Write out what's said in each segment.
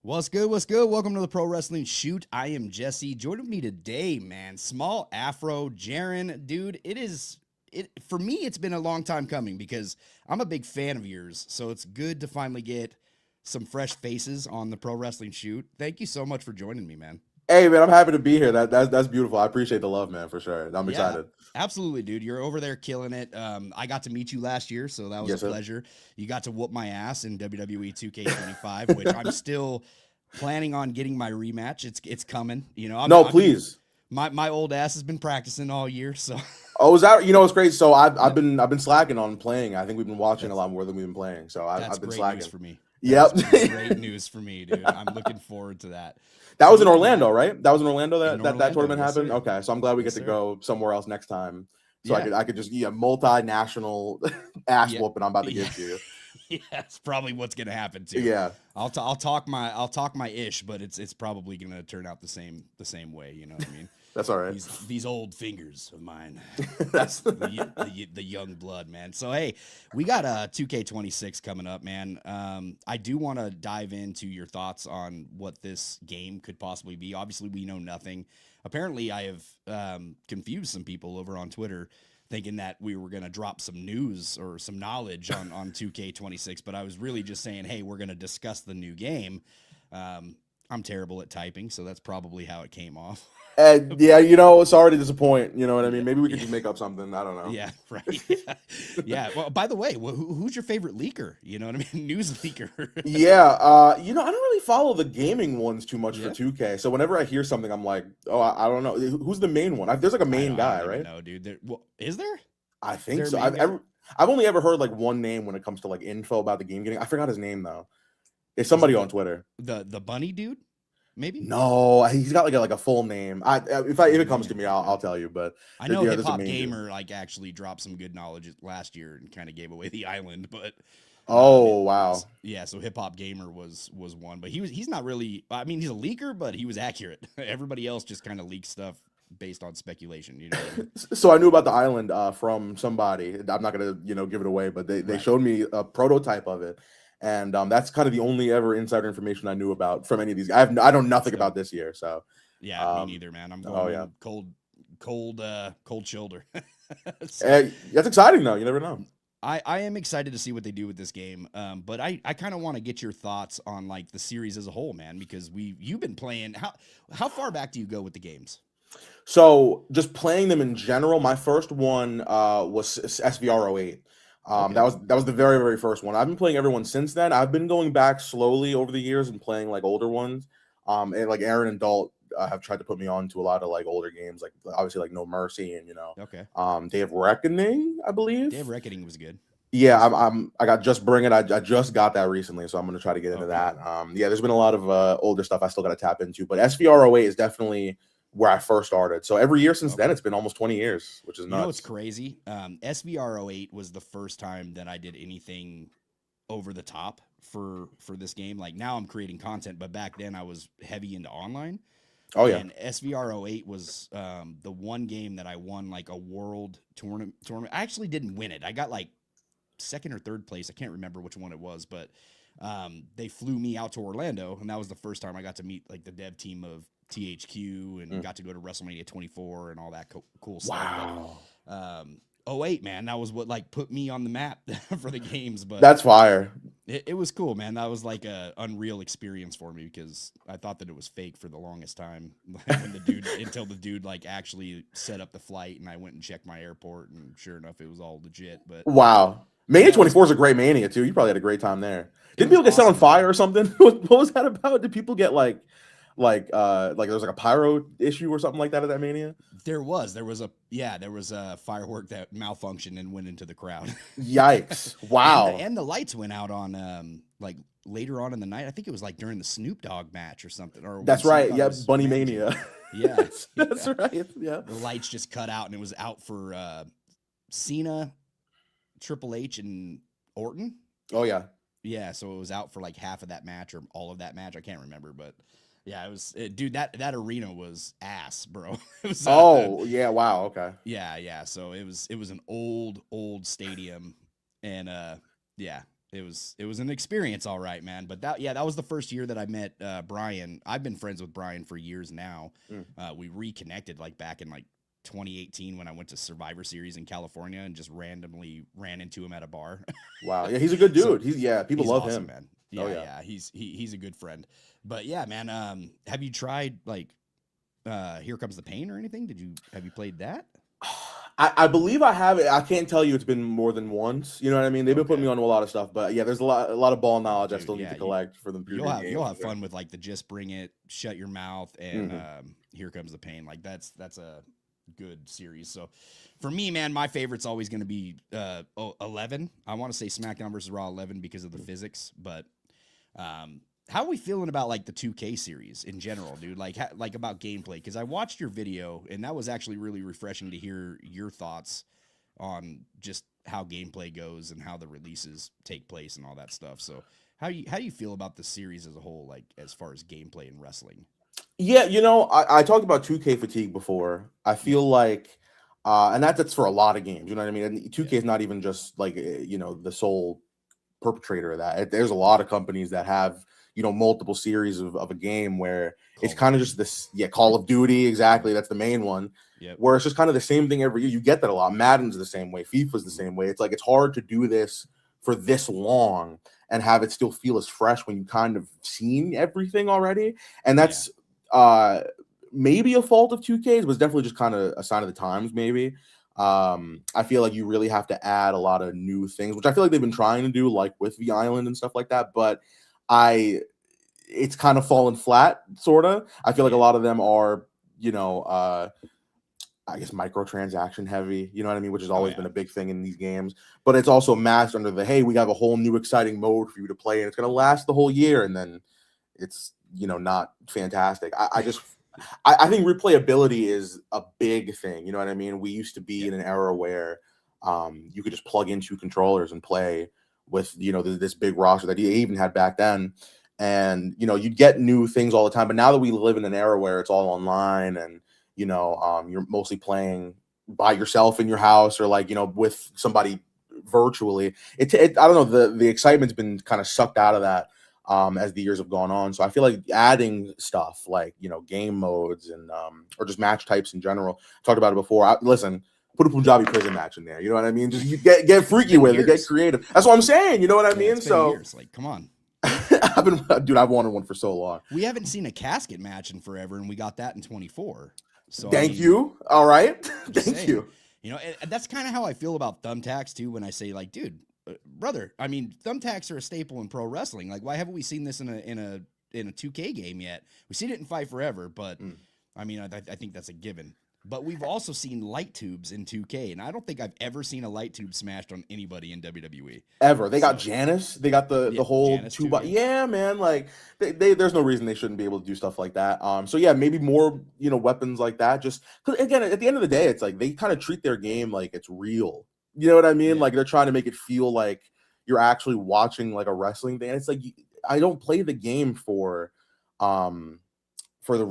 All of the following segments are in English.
What's good? What's good? Welcome to the Pro Wrestling Shoot. I am Jesse. Joining me today, man, SmallAfro, Jaren, dude. It for me. It's been a long time coming because I'm a big fan of yours. So it's good to finally get some fresh faces on the Pro Wrestling Shoot. Thank you so much for joining me, man. Hey man, I'm happy to be here. That's beautiful. I appreciate the love, man, for sure. I'm Yeah, excited. absolutely, dude. You're over there killing it. I got to meet you last year, so that was a Yes, sir. pleasure. You got to whoop my ass in WWE 2K25, which I'm still planning on getting my rematch. It's coming. You know, No, I've been please. my old ass has been practicing all year, so Oh, is that it's great. So I've yeah, I've been I've been slacking on playing. I think we've been watching a that's lot more than we've been playing. So that's I've been great news slacking. for me. That is Yep. great news for me, dude. I'm looking forward to that. That So was in yeah, Orlando, man, right? That was in Orlando in that Orlando, tournament yes happened. sir, Okay, so I'm glad we yes get to sir. go somewhere else next time. So I Yeah, could just multinational ass yeah, whooping I'm about to yeah. give to you. Yeah, that's probably what's gonna happen too. Yeah, I'll talk my ish, but it's probably gonna turn out the same way. You know what I mean? that's all right. These old fingers of mine, That's the young blood, man. So hey, we got a 2K26 coming up, man. I do want to dive into your thoughts on what this game could possibly be. Obviously, we know nothing. Apparently, I have confused some people over on Twitter thinking that we were going to drop some news or some knowledge on 2K26, but I was really just saying, hey, we're going to discuss the new game. I'm terrible at typing, so that's probably how it came off. and yeah, sorry to disappoint. You know what I Yeah, mean? Maybe we could yeah, just make up something. I don't know. yeah, right. Yeah, yeah. Well, by the way, who's your favorite leaker? You know what I mean? News leaker. Yeah, I don't really follow the gaming ones too much for Yeah. 2K. So whenever I hear something, I'm like, oh, I don't know. Who's the main one? There's like a main I guy, don't even right? know, dude. Well, is there? I Is think there a so. main guy? I've only ever heard like one name when it comes to like info about the game getting. I forgot his name though. It's Is it somebody on Twitter. the bunny dude? Maybe. No, he's got like a full name. If it comes to me, I'll tell you. But I know Hip there's a Hop main dude. Gamer like actually dropped some good knowledge last year and kind of gave away the island, but Oh wow. yeah. So Hip Hop Gamer was one, but he's not really. I mean, he's a leaker, but he was accurate. Everybody else just kind of leaks stuff based on speculation. You know what I mean? So I knew about the island from somebody. I'm not gonna give it away, but they Right. showed me a prototype of it, and that's kind of the only ever insider information I knew about from any of these. I know That's nothing dope. about this year, so Yeah, me um, neither, man. I'm oh going yeah, in cold shoulder. So that's exciting though. You never know. I am excited to see what they do with this game. But I kind of want to get your thoughts on like the series as a whole, man, because you've been playing. How far back do you go with the games? So just playing them in general, my first one was SVR08. Okay. That was the very very first one. I've been playing everyone since then. I've been going back slowly over the years and playing like older ones. And like Aaron and Dalt have tried to put me on to a lot of like older games, like obviously like No Mercy and Okay. Day of Reckoning, I Day of believe. Reckoning was good. Yeah, I got Just Bring It. I just got that recently, so I'm gonna try to get into Okay. that. Yeah, there's been a lot of older stuff I still got to tap into, but SVR08 is definitely where I first started. So every year since then, Okay. it's been almost 20 years, which is You know what's nuts. crazy? SVR08 was the first time that I did anything over the top for this game. Like now I'm creating content, but back then I was heavy into online. Oh yeah, And SVR08 was the one game that I won like a world tournament. I actually didn't win it. I got like second or third place. I can't remember which one it was, but they flew me out to Orlando, and that was the first time I got to meet like the dev team of THQ and Mm. got to go to WrestleMania 24 and all that cool stuff. Wow, But '08, man, that was what like put me on the map for the games. But that's fire. it was cool, man. That was like a unreal experience for me because I thought that it was fake for the longest time. When the dude until the dude like actually set up the flight and I went and checked my airport and sure enough it was all legit. But Wow, Mania yeah, 24 is a great Mania too. You probably had a great time there. it Didn't was people get set on awesome, man. fire or something? What was that about? Did people get like there was like a pyro issue or something like that at that Mania? There was a firework that malfunctioned and went into the crowd. Yikes! and the Wow. and the lights went out on like later on in the night. I think it was like during the Snoop Dogg match or something, or when That's Snoop right. Dogg Yeah, was Bunny managing. Mania. Yeah, That's yeah. right. Yeah. The lights just cut out and it was out for Cena, Triple H, and Orton. Oh yeah. Yeah, so it was out for like half of that match or all of that match. I can't remember, but yeah, dude. That arena was ass, bro. It was Oh yeah. Wow. Okay. yeah, yeah. So it was an old stadium, and yeah. it was an experience, all right, man. But that was the first year that I met Brian. I've been friends with Brian for years now. We reconnected like back in like 2018 when I went to Survivor Series in California and just randomly ran into him at a bar. Wow. Yeah, he's a good dude. People He's love awesome, him. man. Yeah, Oh yeah. He's a good friend. But yeah, man. Have you tried like Here Comes the Pain or anything? Have you played that? I believe I have it. I can't tell you it's been more than once. You know what I mean? They've been putting me on a lot of stuff, but yeah, there's a lot of ball knowledge I Dude, still need to collect for the previous games. You'll have fun with like the Just Bring It, Shut Your Mouth, and Here Comes the Pain. Like that's a good series. So for me, man, my favorite's always going to be 11. I want to say SmackDown versus Raw 11 because of the physics, but how are we feeling about like the 2K series in general, dude? Like about gameplay? Because I watched your video and that was actually really refreshing to hear your thoughts on just how gameplay goes and how the releases take place and all that stuff. So how do you feel about the series as a whole, like as far as gameplay and wrestling? Yeah, I talked about 2K fatigue before. I feel like, and that's for a lot of games. You know what I mean? And 2K is not even just like the sole perpetrator of that. There's a lot of companies that have multiple series of a game where it's kind of just this. Yeah, Call of Duty, exactly. That's the main one. Yep. Where it's just kind of the same thing every year. You get that a lot. Madden's the same way. FIFA's the same way. It's like it's hard to do this for this long and have it still feel as fresh when you kind of seen everything already. And that's maybe a fault of 2K's, but it's definitely just kind of a sign of the times, maybe. I feel like you really have to add a lot of new things, which I feel like they've been trying to do, like with the island and stuff like that. But it's kind of fallen flat, sort of. I feel like a lot of them are, I guess microtransaction heavy, you know what I mean? Which has always been a big thing in these games. But it's also masked under the, hey, we have a whole new exciting mode for you to play, and it's going to last the whole year. And then it's, not fantastic. I think replayability is a big thing. You know what I mean? We used to be in an era where you could just plug in 2 controllers and play with, this big roster that you even had back then. And, you'd get new things all the time. But now that we live in an era where it's all online and, you're mostly playing by yourself in your house or like, with somebody virtually, I don't know, the excitement's been kind of sucked out of that as the years have gone on. So I feel like adding stuff like, game modes and or just match types in general. I talked about it before. Listen, put a Punjabi prison match in there. You know what I mean? Just you get freaky with it, get creative. That's what I'm saying. You know what I mean? It's been years. Like, come on. I've wanted one for so long. We haven't seen a casket match in forever, and we got that in 24. So thank you. All right. Thank you. And that's kind of how I feel about thumbtacks too. When I say like, dude, brother, I mean, thumbtacks are a staple in pro wrestling. Like, why haven't we seen this in a 2K game yet? We've seen it in Fight Forever, but I mean, I think that's a given. But we've also seen light tubes in 2K, and I don't think I've ever seen a light tube smashed on anybody in WWE. Ever. They got Janice. They got the whole Janice tube. too, yeah, man. Like there's no reason they shouldn't be able to do stuff like that. So yeah, maybe more, weapons like that. Just because again, at the end of the day, it's like they kind of treat their game like it's real. You know what I mean? Yeah. Like they're trying to make it feel like you're actually watching like a wrestling thing. And it's like I don't play the game for the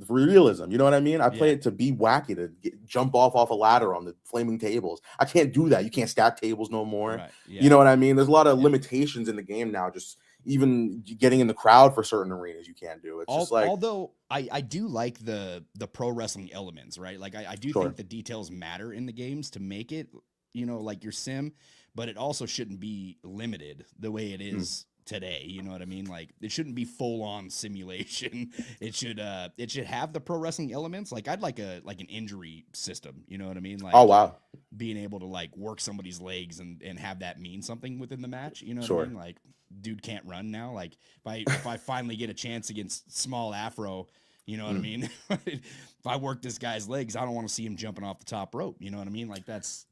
realism, you know what I mean? I play it to be wacky, to jump off a ladder on the flaming tables. I can't do that. You can't stack tables no more. Right. Yeah. You know what I mean? There's a lot of limitations in the game now. Just even getting in the crowd for certain arenas, you can't do. It's just like, although I do like the pro wrestling elements, right? Like I do think the details matter in the games to make it, like your sim, but it also shouldn't be limited the way it is today. You know what I mean? Like it shouldn't be full on simulation. It should have the pro wrestling elements. Like I'd like an injury system. You know what I mean? Like, oh wow, being able to like work somebody's legs and have that mean something within the match. You know what I mean? Like dude can't run now. Like if I finally get a chance against SmallAfro, you know what I mean? If I work this guy's legs, I don't want to see him jumping off the top rope. You know what I mean? Like those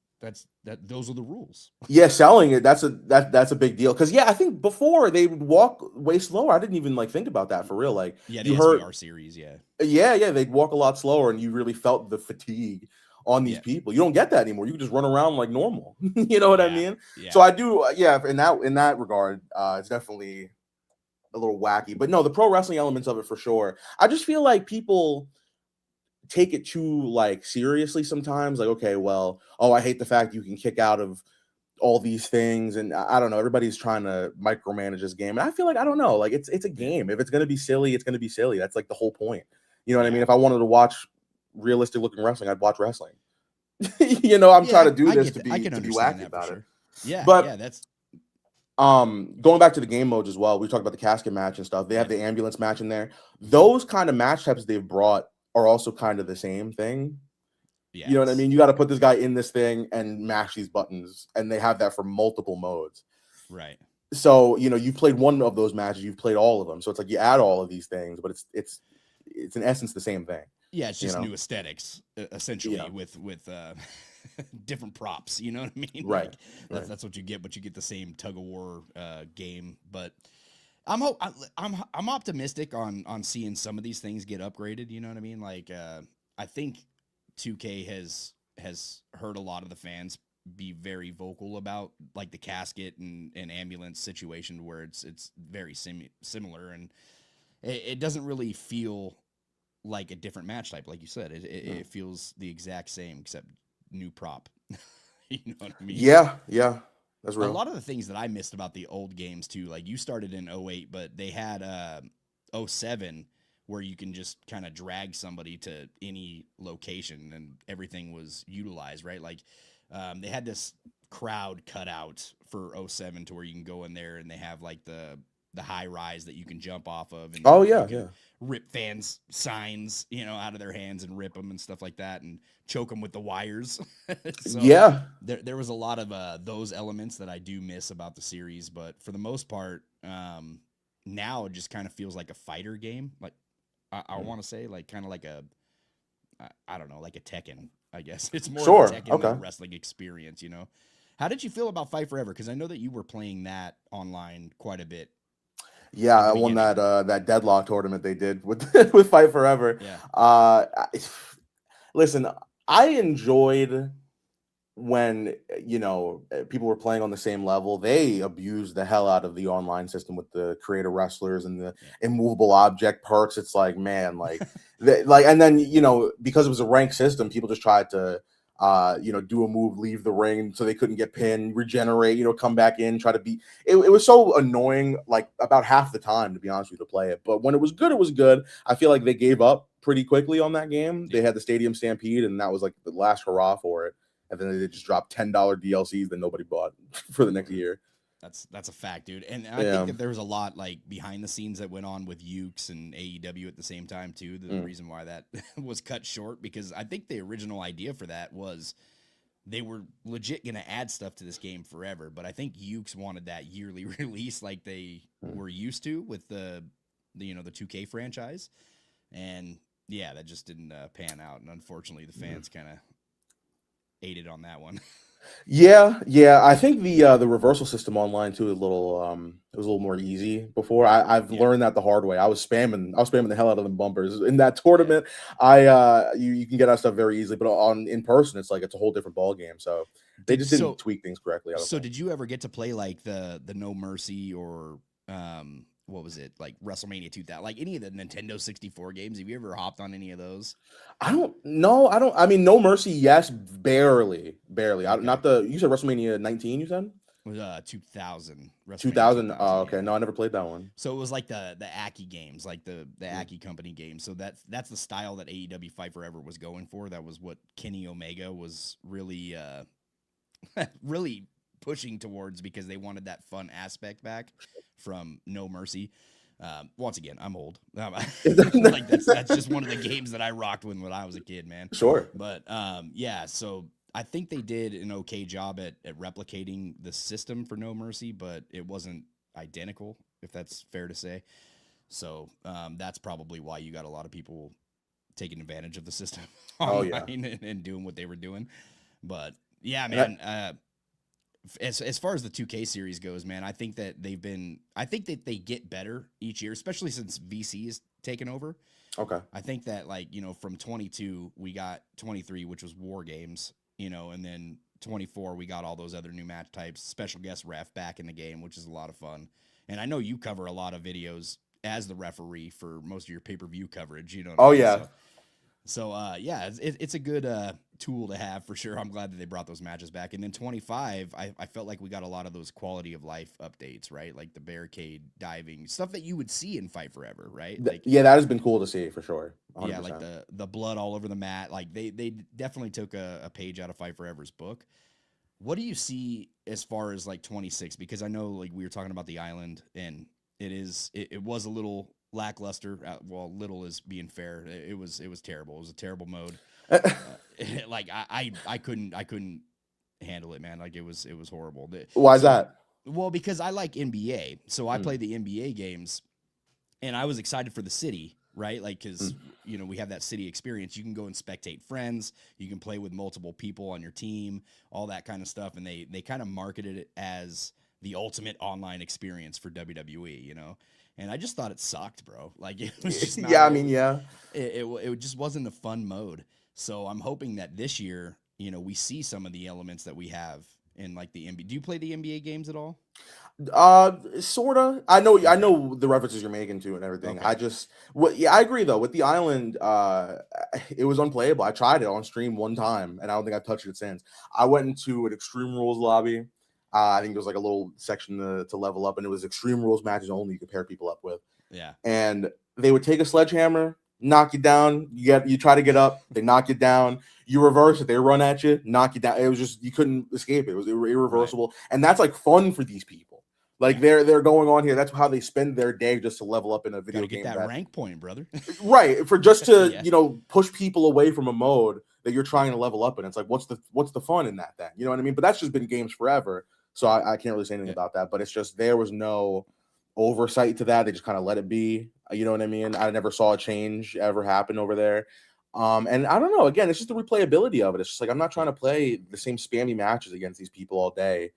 are the rules. Yeah, selling it, that's a big deal. Because I think before they would walk way slower. I didn't even like think about that for real. Like the SBR series, they'd walk a lot slower, and you really felt the fatigue on these people. You don't get that anymore. You can just run around like normal. You know what I mean? Yeah. So I do. In that regard, it's definitely a little wacky. But no, the pro wrestling elements of it for sure. I just feel like people take it too like seriously sometimes. Like, okay, well, I hate the fact you can kick out of all these things, and I don't know. Everybody's trying to micromanage this game, and I feel like I don't know. Like it's a Yeah. game. If it's gonna be silly, it's gonna be silly. That's like the whole point. You know what I mean? Yeah. If I wanted to watch realistic looking wrestling, I'd watch wrestling. You know, I'm trying Yeah, to do I this get to that. I can be understand wacky that for about it. sure. Yeah, But yeah, that's going back to the game modes as well, we talked about the casket match and stuff. They have yeah. the ambulance match in there. Mhm. Those kind of match types they've brought are also kind of the same thing. You Yeah, know what I it's mean? You got to put this guy in this thing and mash these buttons, and they have that for multiple modes. right. So, you know, you've played one of those matches, you've played all of them. So it's like you add all of these things, but it's in essence the same thing, Yeah, it's you just know? new aesthetics essentially Yeah. with different props, you know what I mean? Right. Like Right. that's what you get, but you get the same tug of war game, but I'm optimistic on seeing some of these things get upgraded, you know what I mean? Like I think 2K has heard a lot of the fans be very vocal about like the casket and ambulance situation where it's very similar, and it doesn't really feel like a different match type, like you said. Mm. It feels the exact same except new prop. You know what I mean? Yeah. Yeah. That's A real. lot of the things that I missed about the old games too, like you started in '08, but they had '07 where you can just kind of drag somebody to any location and everything was utilized, right? Like they had this crowd cut out for '07 to where you can go in there and they have like the high rise that you can jump off of, and Oh, you yeah. can Yeah. rip fans signs, you know, out of their hands and rip them and stuff like that and choke them with the wires. So Yeah. there was a lot of those elements that I do miss about the series, but for the most part, now it just kind of feels like a fighter game. Like I Mm. want to say, like kind of like a I don't know, like a Tekken. I guess it's more of a Sure. Tekken than a Okay. wrestling experience. You know, how did you feel about Fight Forever? Because I know that you were playing that online quite a bit Yeah, at the I won beginning. that deadlock tournament they did with with Fight Forever. Yeah, I, listen, I enjoyed when you know people were playing on the same level. They abused the hell out of the online system with the creator wrestlers and the yeah, immovable object perks. It's like, man, like, and then you know because it was a ranked system, people just tried to you know do a move, leave the ring so they couldn't get pinned, regenerate, you know, come back in, try to beat. It was so annoying, like about half the time, to be honest with you, to play it. But when it was good, it was good. I feel like they gave up pretty quickly on that game. They yeah. had the Stadium Stampede, and that was like the last hurrah for it, and then they just dropped $10 DLCs that nobody bought for the next year. That's a fact, dude. And I think Yeah. that there was a lot like behind the scenes that went on with Ukes and AEW at the same time too. The Mm. reason why that was cut short because I think the original idea for that was they were legit going to add stuff to this game forever, but I think Ukes wanted that yearly release like they Mm. were used to with the you know the 2K franchise, and yeah, that just didn't pan out, and unfortunately the Mm. fans kind of ate it on that one. Yeah, yeah. I think the reversal system online too is a little it was a little more easy before. I've Yeah, learned that the hard way. I was spamming the hell out of them bumpers. In that yeah. tournament, you can get out stuff very easily, but on in person it's like it's a whole different ball game. So they Did just didn't so tweak things correctly, I don't So think. did you ever get to play like the No Mercy or what was it like WrestleMania 2000, like any of the Nintendo 64 games? Have you ever hopped on any of those? I don't know. I don't I mean No Mercy, yes, barely. Barely. Okay, Not the you said WrestleMania 19, you said? it was 2000 WrestleMania 2000. 2000. Okay. Yeah, No, I never played that one. so it was like the Aki games, like the Mm. Aki company games. So that's the style that AEW Fight Forever was going for. That was what Kenny Omega was really really pushing towards because they wanted that fun aspect back from No Mercy. Once again, I'm old. Like that's just one of the games that I rocked when I was a kid, man. Sure. But yeah, so I think they did an okay job at replicating the system for No Mercy, but it wasn't identical, if that's fair to say. So that's probably why you got a lot of people taking advantage of the system Oh online yeah. and doing what they were doing. But yeah, And I, man. As far as the 2K series goes, man, I think that they get better each year, especially since VC is taken over. okay. I think that like, you know, from 22 we got 23, which was war games, you know, and then 24 we got all those other new match types, special guest ref back in the game, which is a lot of fun. And I know you cover a lot of videos as the referee for most of your pay-per-view coverage, you know what I Oh mean? yeah. So So yeah, it's a good tool to have for sure. I'm glad that they brought those matches back. And then 25, I felt like we got a lot of those quality of life updates, right? Like the barricade diving stuff that you would see in Fight Forever, right? Like Yeah, that has been cool to see for sure. 100%. yeah, like the blood all over the mat. Like they definitely took a page out of Fight Forever's book. What do you see as far as like 26? Because I know like we were talking about the island, and it was a little lackluster. Well, little is being fair. It was terrible. It was a terrible mode. Like I couldn't handle it, man. Like it was horrible. Why is So that? well, because I like NBA, so I Mm, play the NBA games, and I was excited for the city, right? Like, because mm, we have that city experience. You can go and spectate friends. You can play with multiple people on your team, all that kind of stuff. And they kind of marketed it as the ultimate online experience for WWE, And I just thought it sucked, bro. Like it was just not. yeah, I mean, yeah. It just wasn't a fun mode. So I'm hoping that this year, we see some of the elements that we have in like the NBA. Do you play the NBA games at all? Sorta. I know, I Okay. know the references you're making to and everything. Okay. Yeah, I agree though. With the island, it was unplayable. I tried it on stream one time, and I don't think I've touched it since. I went into an Extreme Rules lobby. I think there was like a little section to level up, and it was Extreme Rules matches only you could pair people up with. Yeah. And they would take a sledgehammer, knock you down. You try to get up, they knock you down. You reverse it, they run at you, knock you down. It was just you couldn't escape it. It was Right. irreversible, and that's like fun for these people. Like Yeah. they're going on here. That's how they spend their day just to level up in a Got video to get game that that rank point, brother. right for just to Yeah. push people away from a mode that you're trying to level up in. It's like what's the fun in that then? You know what I mean? But that's just been games forever, so I can't really say anything Yeah. about that. But it's just there was no oversight to that. They just kind of let it be. You know what I mean? I never saw a change ever happen over there. And I don't know. Again, it's just the replayability of it. It's just like I'm not trying to play the same spammy matches against these people all day.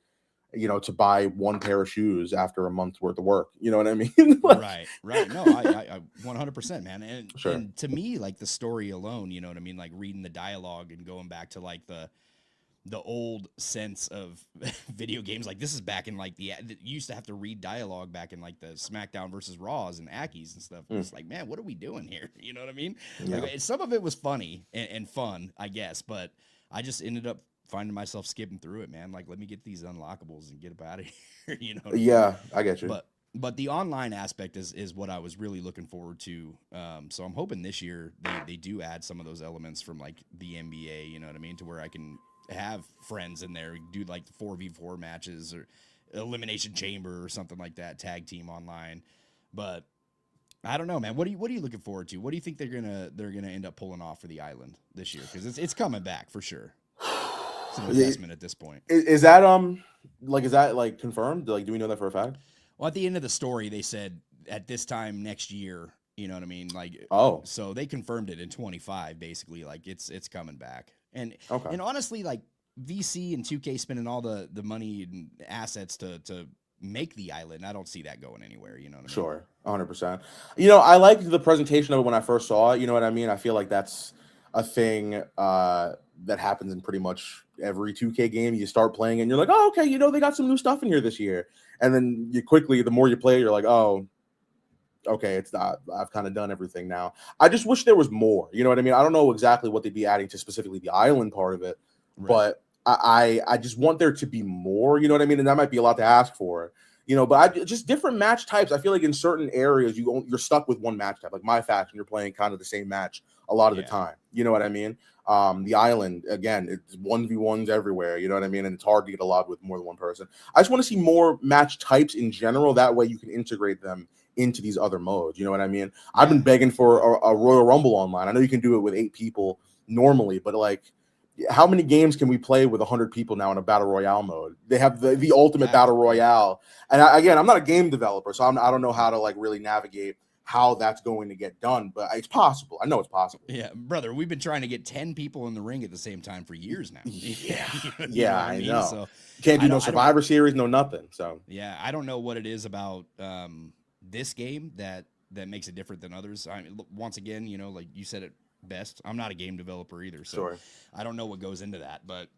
To buy one pair of shoes after a month's worth of work. You know what I mean? Like, Right, right. No, I 100%, man. And sure. and to me, like the story alone, you know what I mean? Like reading the dialogue and going back to like the old sense of video games. Like this is back in like you used to have to read dialogue back in like the SmackDown versus Raws and Ackies and stuff. Mm, It's like, man, what are we doing here? You know what I mean? yeah. Like some of it was funny and fun, I guess, but I just ended up finding myself skipping through it, man. Like, let me get these unlockables and get up out of here. You know what I mean? Yeah, I get you. But the online aspect is what I was really looking forward to. So I'm hoping this year they do add some of those elements from like the NBA, you know what I mean, to where I can have friends in there, do like 4v4 matches or elimination chamber or something like that, tag team online. But I don't know, man. What are you looking forward to? What do you think they're gonna end up pulling off for the island this year? Because it's coming back for sure. It's an investment at this point. Is that is that like confirmed? Like, do we know that for a fact? Well, at the end of the story, they said at this time next year. You know what I mean? Like, Oh, so they confirmed it in 25, basically. Like, it's coming back. And okay. and honestly, like VC and 2K spending all the money and assets to make the island, I don't see that going anywhere. You know what I mean? Sure, 100%. I liked the presentation of it when I first saw it. You know what I mean? I feel like that's a thing that happens in pretty much every 2K game. You start playing and you're like, oh, okay, they got some new stuff in here this year. And then you quickly, the more you play, you're like, oh, okay, it's not. I've kind of done everything now. I just wish there was more. You know what I mean? I don't know exactly what they'd be adding to specifically the island part of it, Right. but I just want there to be more. You know what I mean? And that might be a lot to ask for. But just different match types. I feel like in certain areas you're stuck with one match type. Like my faction, you're playing kind of the same match a lot of the Yeah. time. You know what I mean? The island again, it's 1v1s everywhere. You know what I mean? And it's hard to get a lot with more than one person. I just want to see more match types in general. That way you can integrate them into these other modes. You know what I mean? I've been Yeah. begging for a Royal Rumble online. I know you can do it with 8 people normally, but like, how many games can we play with 100 people now in a battle royale mode? They have the ultimate Exactly. battle royale, and again, I'm not a game developer, so I don't know how to like really navigate how that's going to get done, but it's possible. I know it's possible. Yeah, brother, we've been trying to get 10 people in the ring at the same time for years now. Yeah, You yeah, know what I mean? know. So Can't do no I don't Survivor Series, no nothing. So yeah, I don't know what it is about this game that makes it different than others. I mean, once again, like you said it best. I'm not a game developer either, so sure. I don't know what goes into that. But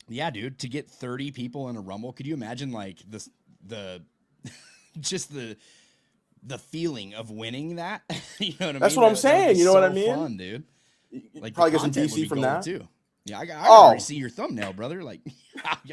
yeah, dude, to get 30 people in a rumble, could you imagine like the just the feeling of winning that? You know what I mean? That's what I'm That would saying. be You know what I so mean? fun, dude. Like probably the get some content would DC be from gold that too. Yeah, I can Oh, already see your thumbnail, brother. Like,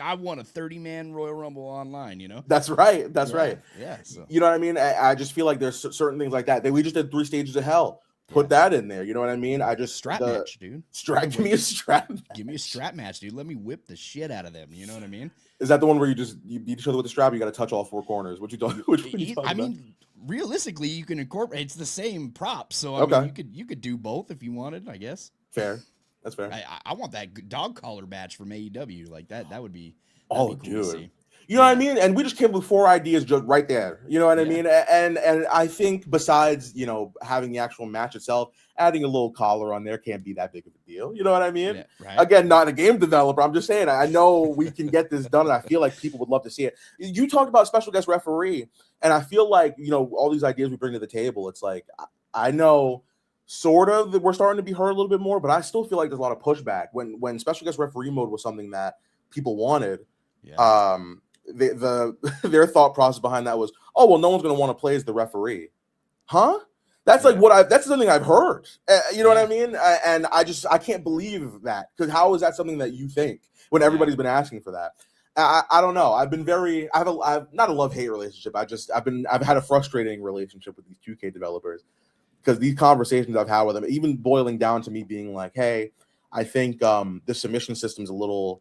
I won a 30-man Royal Rumble online. You know. that's right. That's Yeah, right. yeah. So You know what I mean? I just feel like there's certain things like that. We just did 3 stages of hell. yeah, Put that in there. You know what I mean? I just strap match, dude. give me a strap. Give me a strap match, dude. Let me whip the shit out of them. You know what I mean? Is that the one where you beat each other with the strap? You got to touch all 4 corners. What you talking? Which one you talking I about? mean, realistically, you can incorporate. It's the same prop, so I Okay. mean, you could do both if you wanted. I guess. Fair. That's fair. I want that dog collar badge from AEW. Like that would be Oh, cool to dude. see. You know what I mean? And we just came with 4 ideas just right there. You know what I Yeah. mean? And I think besides, having the actual match itself, adding a little collar on there can't be that big of a deal. You know what I mean? Yeah, right. Again, not a game developer. I'm just saying, I know we can get this done, and I feel like people would love to see it. You talked about special guest referee, and I feel like, all these ideas we bring to the table, it's like, I know sort of that we're starting to be heard a little bit more, but I still feel like there's a lot of pushback when special guest referee mode was something that people wanted. Yeah. Their thought process behind that was, oh well, no one's going to want to play as the referee, huh? That's like that's something I've heard. You know what I mean? And I can't believe that, because how is that something that you think when everybody's been asking for that? I don't know. I've not a love-hate relationship. I've had a frustrating relationship with these 2K developers, because these conversations I've had with them, even boiling down to me being like, hey, I think the submission system's a little,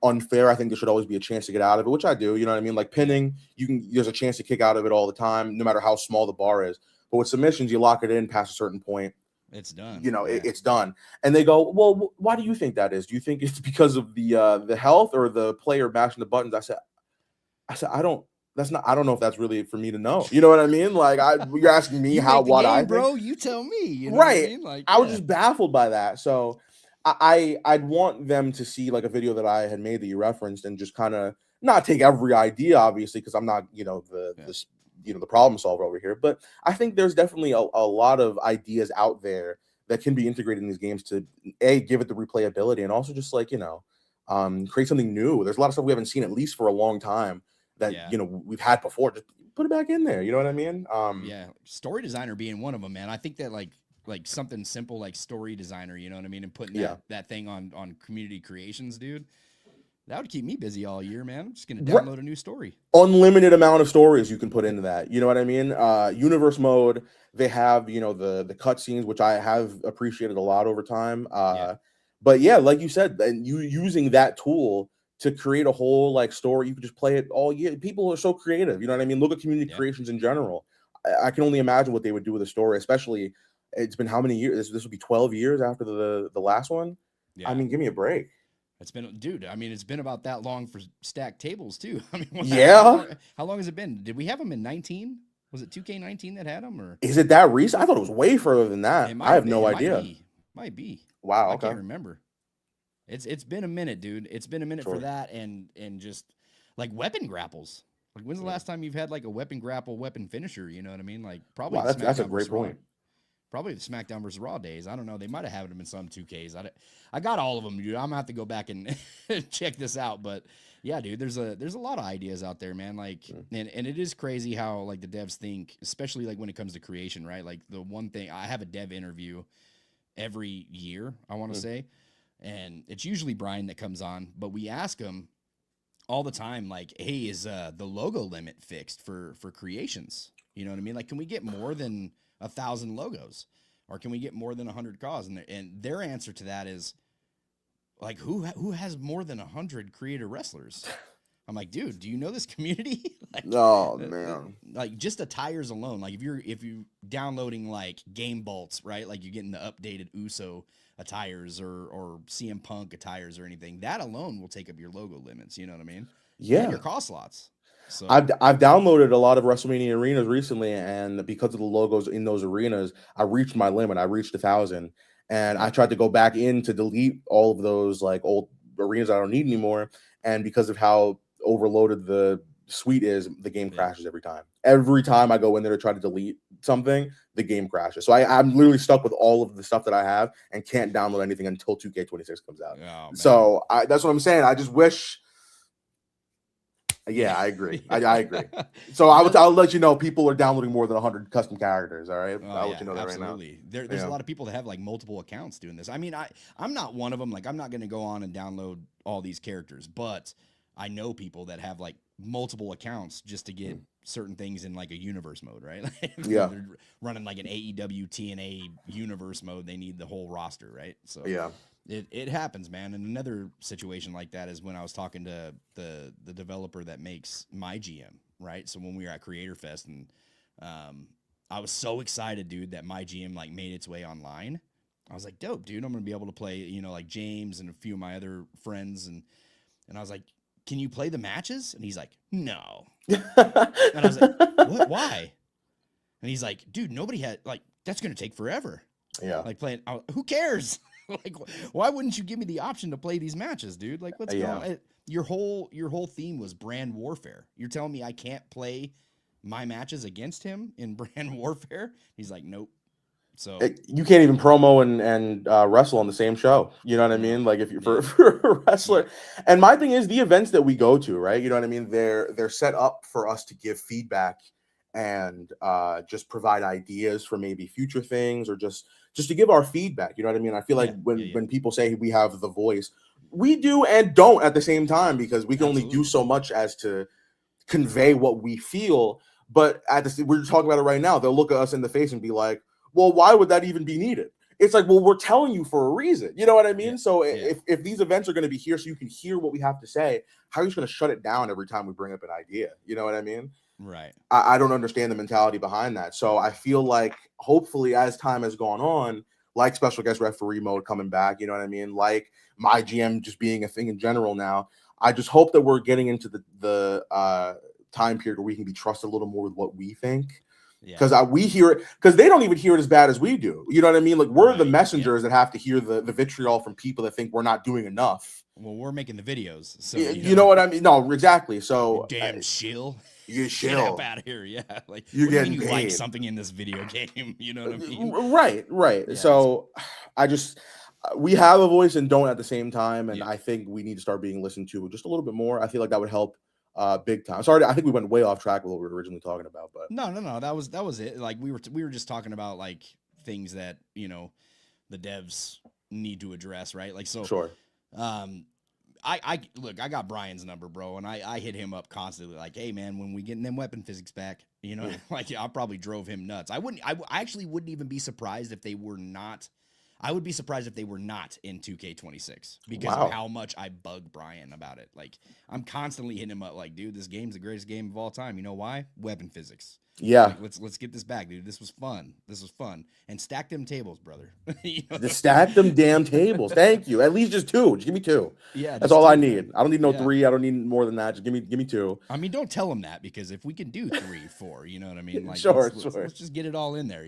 unfair. I think there should always be a chance to get out of it, which I do. You know what I mean? Like pinning, there's a chance to kick out of it all the time, no matter how small the bar is. But with submissions, you lock it in past a certain point, it's done. It's done. And they go, well, why do you think that is? Do you think it's because of the health or the player mashing the buttons? I said, I don't know if that's really for me to know. You know what I mean? Like, you're asking me I think, bro. You tell me. You know right? What I mean? Like, I was just baffled by that. So I'd want them to see like a video that I had made that you referenced, and just kind of not take every idea, obviously, because I'm not the problem solver over here. But I think there's definitely a lot of ideas out there that can be integrated in these games to give it the replayability, and also just like create something new. There's a lot of stuff we haven't seen, at least for a long time, that we've had before. Just put it back in there. You know what I mean? Story designer being one of them, man. I think that like something simple like story designer, you know what I mean, and putting that thing on community creations, dude. That would keep me busy all year, man. I'm just gonna download a new story. Unlimited amount of stories you can put into that. You know what I mean? Universe mode. They have the cutscenes, which I have appreciated a lot over time. But yeah, like you said, and you using that tool to create a whole like story, you could just play it all year. People are so creative. You know what I mean? Look at community creations in general. I can only imagine what they would do with a story, especially. It's been how many years? This will be 12 years after the last one. Yeah. I mean, give me a break. It's been, dude. I mean, it's been about that long for stacked tables too. I mean, how long has it been? Did we have them in 19? Was it 2K19 that had them, or is it that recent? I thought it was way further than that. I have no idea. Might be. Wow. I can't remember. It's been a minute, dude. It's been a minute for that, and just like weapon grapples. Like, when's the last time you've had like a weapon grapple, weapon finisher? You know what I mean? Like, probably. Wow, that's a great point. Probably the SmackDown versus Raw days. I don't know. They might have had them in some 2Ks. I got all of them, dude. I'm gonna have to go back and check this out. But yeah, dude, there's a lot of ideas out there, man. Like, and it is crazy how like the devs think, especially like when it comes to creation, right? Like the one thing, I have a dev interview every year, I want to say, and it's usually Brian that comes on, but we ask him all the time, like, hey, is the logo limit fixed for creations? You know what I mean? Like, can we get more than 1,000 logos, or can we get more than 100 cause? And their answer to that is like, who has more than 100 creator wrestlers? I'm like, dude, do you know this community? Like, oh man, like just the tires alone. Like if you downloading like game bolts, right? Like you're getting the updated USO attires or CM Punk attires or anything. That alone will take up your logo limits. You know what I mean? Yeah, and your cost slots. So I've downloaded a lot of WrestleMania arenas recently, and because of the logos in those arenas, I reached my limit. I reached 1,000, and I tried to go back in to delete all of those like old arenas I don't need anymore. And because of how overloaded the suite is, the game crashes every time. Every time I go in there to try to delete something, the game crashes. So I'm literally stuck with all of the stuff that I have and can't download anything until 2K26 comes out. Oh, so that's what I'm saying. I just wish Yeah, I agree. I agree. So I'll let you know people are downloading more than 100 custom characters. All right, Oh I'll let yeah, you know that right now. absolutely. There's a Yeah. lot of people that have like multiple accounts doing this. I mean, I'm not one of them. Like, I'm not gonna go on and download all these characters, but I know people that have like multiple accounts just to get certain things in like a universe mode, right? Yeah. They're running like an AEW TNA universe mode. They need the whole roster, right? So Yeah. it happens, man. And another situation like that is when I was talking to the developer that makes my GM, right? So when we were at Creator Fest, and I was so excited, dude, that my GM like made its way online. I was like, dope, dude. I'm gonna be able to play, like James and a few of my other friends, and I was like, can you play the matches? And he's like, no. And I was like, what? Why? And he's like, dude, nobody had like that's gonna take forever. Yeah. Like playing, who cares? Like, why wouldn't you give me the option to play these matches, dude? Like, what's going on? Your whole theme was brand warfare. You're telling me I can't play my matches against him in brand warfare? He's like, nope. So you can't even promo and wrestle on the same show. You know what I no, mean? Like if you're yeah, for a wrestler. yeah. And my thing is the events that we go to, right? You know what I mean? They're set up for us to give feedback and just provide ideas for maybe future things or just to give our feedback. You know what I mean? I feel like when people say we have the voice, we do and don't at the same time because we can only do Absolutely. so much as to convey what we feel. But we're talking about it right now. They'll look at us in the face and be like, well, why would that even be needed? It's like, well, we're telling you for a reason. You know what I mean? Yeah, So yeah. if these events are going to be here so you can hear what we have to say, how are you just going to shut it down every time we bring up an idea? You know what I mean? Right. I don't understand the mentality behind that. So I feel like hopefully as time has gone on, like special guest referee mode coming back, you know what I mean? Like my GM just being a thing in general now, I just hope that we're getting into the time period where we can be trusted a little more with what we think. Yeah. Because we hear it, because they don't even hear it as bad as we do. You know what I mean? Like we're the messengers that have to hear the vitriol from people that think we're not doing enough. Well, we're making the videos, so you know what I mean? No, exactly. So damn shill. You Get shill. up out of here. Yeah. Like, You're what do you getting mean you paid. like something in this video game? You know what I mean? Right. Yeah, so we have a voice and don't at the same time. And Yeah. I think we need to start being listened to just a little bit more. I feel like that would help big time. Sorry, I think we went way off track with what we were originally talking about, but No. That was it. Like we were just talking about like things that, the devs need to address, right? Like, so, sure. I look, I got Brian's number, bro, and I hit him up constantly, like, hey man, when we getting them weapon physics back, like I probably drove him nuts. I actually wouldn't even be surprised if they were not. I would be surprised if they were not in 2K26 because of how much I bug Brian about it. Like, I'm constantly hitting him up, like, dude, this game's the greatest game of all time. You know why? Weapon physics. Yeah. Like, let's get this back, dude. This was fun. And stack them tables, brother. Just stack them damn tables. Thank you. At least just two. Just give me two. Yeah, that's all I need. Man. I don't need no three. I don't need more than that. Just give me two. I mean, don't tell them that, because if we can do 3, 4, you know what I mean? Like, sure. Let's just get it all in there,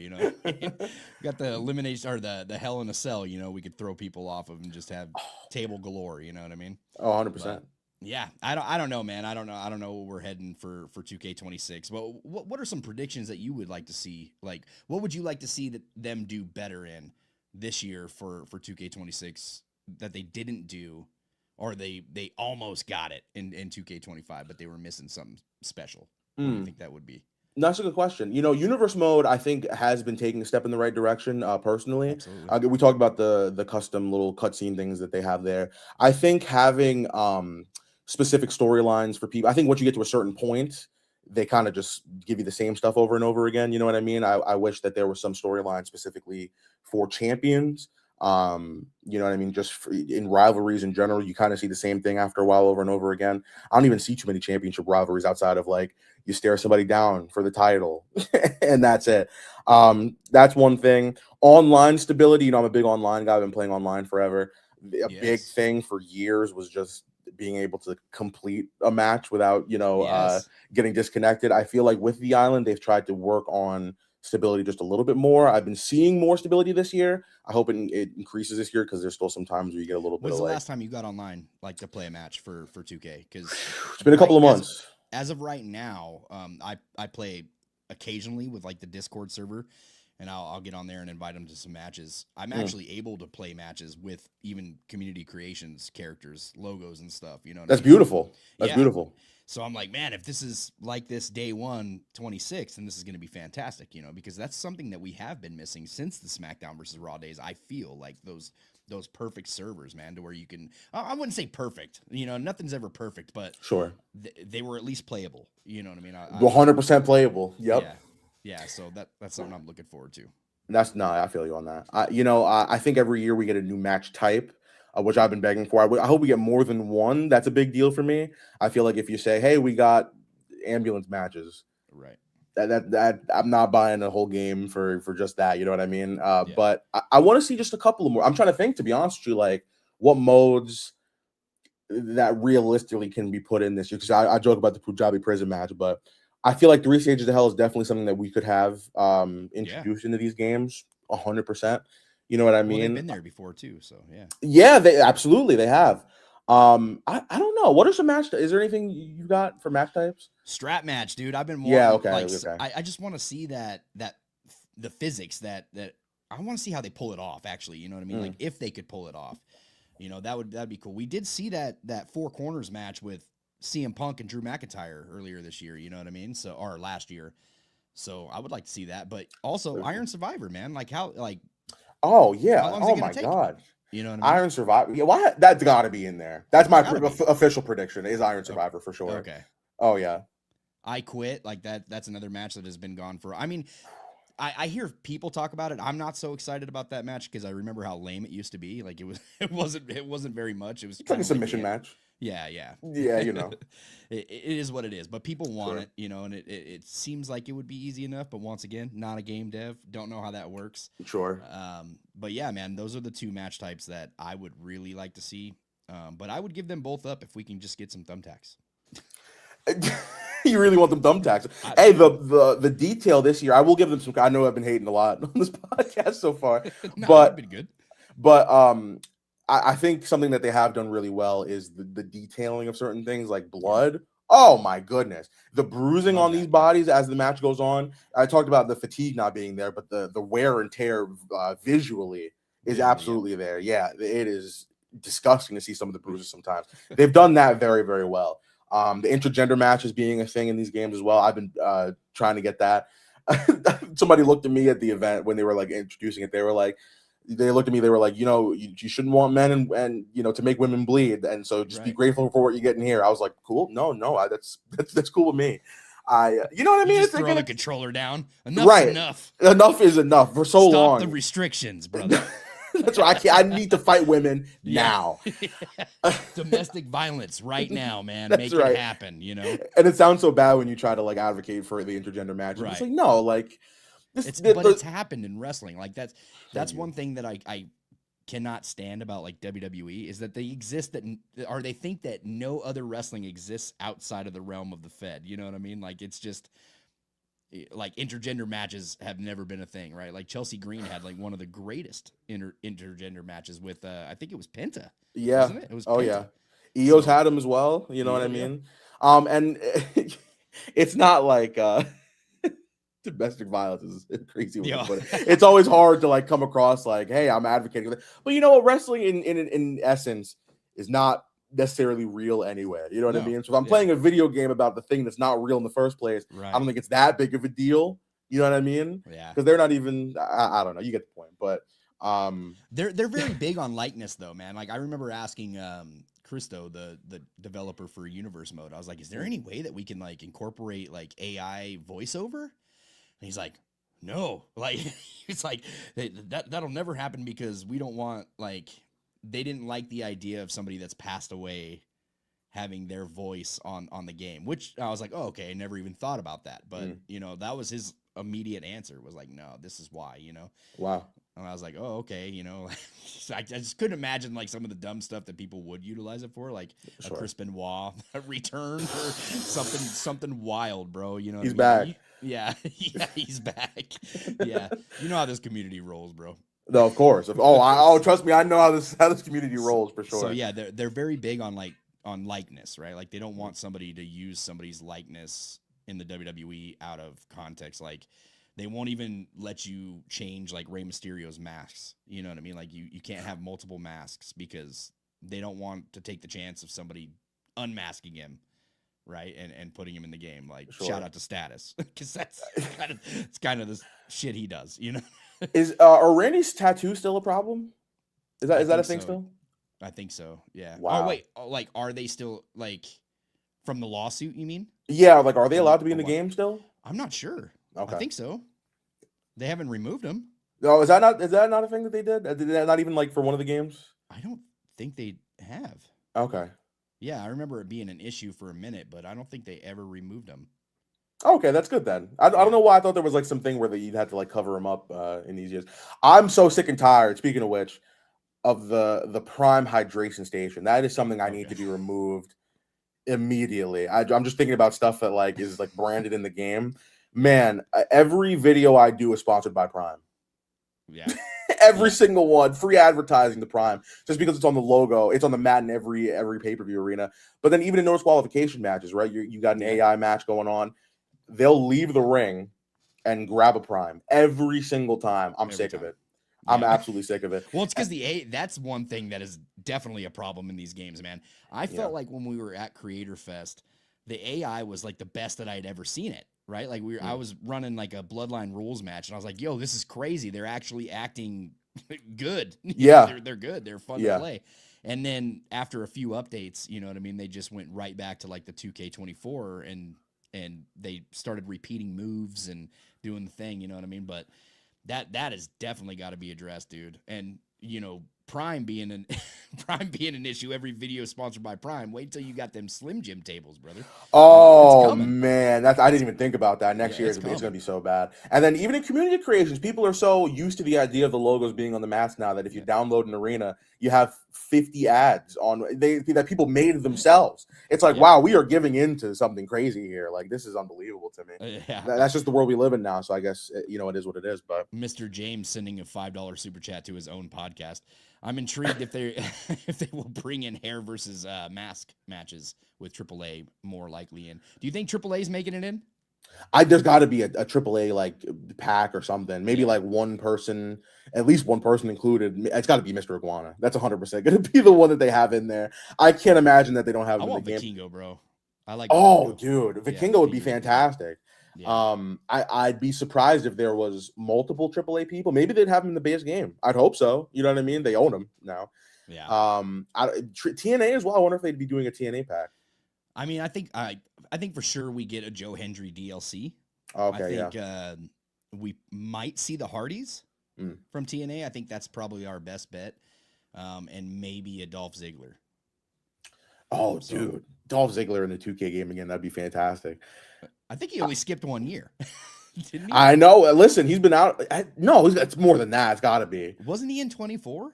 Got the elimination or the Hell in a Cell, we could throw people off of and just have table galore, you know what I mean? Oh, 100%. Yeah, I don't know, man. I don't know where we're heading for 2K26. But what are some predictions that you would like to see? Like, what would you like to see them do better in this year for 2K26 that they didn't do, or they almost got it in 2K25, but they were missing something special? What do you think that would be? That's a good question. Universe mode, I think, has been taking a step in the right direction. Personally, absolutely. We talked about the custom little cutscene things that they have there. I think having specific storylines for people. I think once you get to a certain point, they kind of just give you the same stuff over and over again. You know what I mean? I wish that there was some storyline specifically for champions. You know what I mean? Just in rivalries in general, you kind of see the same thing after a while over and over again. I don't even see too many championship rivalries outside of like you stare somebody down for the title and that's it. That's one thing. Online stability. I'm a big online guy. I've been playing online forever. A big thing for years was just being able to complete a match without, getting disconnected. I feel like with the island, they've tried to work on stability just a little bit more. I've been seeing more stability this year. I hope it increases this year because there's still some times where you get a little bit of the last time you got online, like, to play a match for 2K? Because it's been a couple of months. As of right now, I play occasionally with like the Discord server, and I'll get on there and invite them to some matches. I'm Mm. actually able to play matches with even community creations characters, logos and stuff. You know what I That's mean? beautiful. That's Yeah. beautiful. So I'm like, man, if this is like this day 1/26, then this is going to be fantastic, you know, because that's something that we have been missing since the SmackDown versus Raw days. I feel like those perfect servers, man, to where you can, I wouldn't say perfect, you know, nothing's ever perfect, but Sure. they were at least playable. You know what I mean? 100% playable. Yep. Yeah. Yeah. So that's something I'm looking forward to. That's no, I feel you on that. I think every year we get a new match type, which I've been begging for. I hope we get more than one. That's a big deal for me. I feel like if you say, "Hey, we got ambulance matches," Right. that I'm not buying a whole game for just that. You know what I mean? Yeah. But I want to see just a couple of more. I'm trying to think, to be honest with you, like what modes that realistically can be put in this year. Because I joke about the Punjabi prison match, but I feel like 3 Stages of Hell is definitely something that we could have introduced into these games 100%. You know what I Well, they've mean? been there before too, so yeah. Yeah, they absolutely they have. I don't know. What are some match? Is there anything you got for match types? Strap match, dude. I've been wanting, Yeah, okay, like, okay. I just want to see that the physics that I want to see how they pull it off. Actually, you know what I mean? Like if they could pull it off, you know, that'd be cool. We did see that Four Corners match with CM Punk and Drew McIntyre earlier this year. You know what I mean? So or last year. So I would like to see that, but also Iron Survivor, man. Like how Oh yeah. how long is it Oh gonna my take? god. You know what I mean? Iron Survivor. Yeah, why? That's got to be in there. That's my Gotta be. official prediction. Is Iron Survivor for sure? Okay. Oh yeah. I Quit, like that's another match that has been gone for. I mean, I hear people talk about it. I'm not so excited about that match because I remember how lame it used to be. Like it wasn't very much. It was It's like a kinda submission match. Yeah. Yeah, you know. it is what it is. But people want Sure. it, you know, and it seems like it would be easy enough. But once again, not a game dev. Don't know how that works. Sure. But yeah, man, those are the two match types that I would really like to see. But I would give them both up if we can just get some thumbtacks. You really want them thumbtacks? Hey, the detail this year, I will give them some. I know I've been hating a lot on this podcast so far, No, but it'd been good. But I think something that they have done really well is the detailing of certain things like blood. Oh my goodness, the bruising Love on that, these dude. bodies as the match goes on. I talked about the fatigue not being there, but the wear and tear visually is absolutely there. Yeah, it is disgusting to see some of the bruises sometimes. They've done that very, very well. The intergender matches being a thing in these games as well. I've been trying to get that. Somebody looked at me at the event when they were like introducing it. They looked at me. They were like, you shouldn't want men and to make women bleed. And so just be grateful for what you're getting here. I was like, cool. No, that's cool with me. You know what I mean? You just throw the controller down. Enough's Right. enough. Enough is enough for so long. Stop the restrictions, brother. That's right. I need to fight women now. Domestic violence right now, man. That's Make right. it happen, you know? And it sounds so bad when you try to like advocate for the intergender match. Right. It's like, no, like it's happened in wrestling. Like that's one thing that I cannot stand about like WWE is that they they think that no other wrestling exists outside of the realm of the Fed. You know what I mean? Like it's just like intergender matches have never been a thing, right? Like Chelsea Green had like one of the greatest intergender matches with I think it was Penta. Yeah. Wasn't it? It was Penta. Oh yeah. EOS had him as well. You know what I mean? And it's not like domestic violence is a crazy way to put it. It's always hard to like come across like, hey, I'm advocating for that. But you know what? Wrestling in essence is not necessarily real anyway. You know what I mean? So if I'm playing a video game about the thing that's not real in the first place, I don't think it's that big of a deal. You know what I mean? Yeah. Because they're not even I don't know. You get the point. But they're very big on likeness though, man. Like I remember asking Christo, the developer for Universe Mode, I was like, is there any way that we can like incorporate like AI voiceover? And he's like, no, like it's like that'll never happen because we don't want like they didn't like the idea of somebody that's passed away having their voice on the game, which I was like, oh, okay, I never even thought about that. But you know, that was his immediate answer was like, no, this is why, you know. Wow. And I was like, oh, okay, you know, I just couldn't imagine like some of the dumb stuff that people would utilize it for, like a Chris Benoit return or something wild, bro. You know, he's back. Yeah, he's back. Yeah, you know how this community rolls, bro. No, of course. Oh, trust me, I know how this community rolls for sure. So yeah, they're very big on likeness, right? Like they don't want somebody to use somebody's likeness in the WWE out of context, like. They won't even let you change like Rey Mysterio's masks. You know what I mean? Like you can't have multiple masks because they don't want to take the chance of somebody unmasking him, right? And putting him in the game. Like shout out to Status because that's kind of the shit he does. You know? Are Randy's tattoos still a problem? Is that a thing so. still? I think so. Yeah. Wow. Oh wait, like are they still like from the lawsuit? You mean? Yeah. Like, are they allowed to be in the game still? I'm not sure. Okay. I think so. They haven't removed them. No, is that not a thing that they did? Did that not even like for one of the games? I don't think they have. Okay. Yeah, I remember it being an issue for a minute, but I don't think they ever removed them. Okay, that's good then. I don't know why I thought there was like something where you'd have to like cover them up in these years. I'm so sick and tired. Speaking of which, of the Prime hydration station, that is something I need to be removed immediately. I'm just thinking about stuff that like is like branded in the game. Man, every video I do is sponsored by Prime. Yeah. Every single one, free advertising to Prime, just because it's on the logo, it's on the mat in every pay-per-view arena. But then even in those qualification matches, right? You got an AI match going on, they'll leave the ring and grab a Prime every single time. I'm sick of it. Yeah. I'm absolutely sick of it. Well, it's because that's one thing that is definitely a problem in these games, man. I felt like when we were at Creator Fest, the AI was like the best that I had ever seen it. Right? Like I was running like a Bloodline Rules match, and I was like, "Yo, this is crazy! They're actually acting good. Yeah, they're good. They're fun to play." And then after a few updates, you know what I mean? They just went right back to like the 2K24, and they started repeating moves and doing the thing. You know what I mean? But that has definitely got to be addressed, dude. And you know, Prime being an issue, every video sponsored by Prime. Wait till you got them Slim Jim tables, brother. Oh man, I didn't even think about that. Next year it's going to be so bad. And then even in community creations, people are so used to the idea of the logos being on the mask now that if you download an arena, you have 50 ads on that people made themselves. It's like, wow, we are giving into something crazy here. Like, this is unbelievable to me. That's just the world we live in now. So I guess it is what it is. But Mr. James sending a $5 super chat to his own podcast. I'm intrigued if they will bring in hair versus mask matches with AAA more likely in. Do you think AAA is making it in? There's got to be a AAA like pack or something. Maybe like one person, at least one person included. It's got to be Mr. Iguana. That's 100% going to be the one that they have in there. I can't imagine that they don't have him in the game. Vikingo, bro. I like. Oh, dude, Vikingo would be fantastic. Yeah. I'd be surprised if there was multiple AAA people. Maybe they'd have him in the base game. I'd hope so. You know what I mean? They own him now. Yeah. TNA as well. I wonder if they'd be doing a TNA pack. I mean, I think for sure we get a Joe Hendry DLC. Okay, I think we might see the Hardys from TNA. I think that's probably our best bet. And maybe a Dolph Ziggler. Oh, dude. Dolph Ziggler in the 2K game again. That'd be fantastic. I think he only skipped 1 year. Didn't he? I know. Listen, he's been out. No, it's more than that. It's got to be. Wasn't he in 24?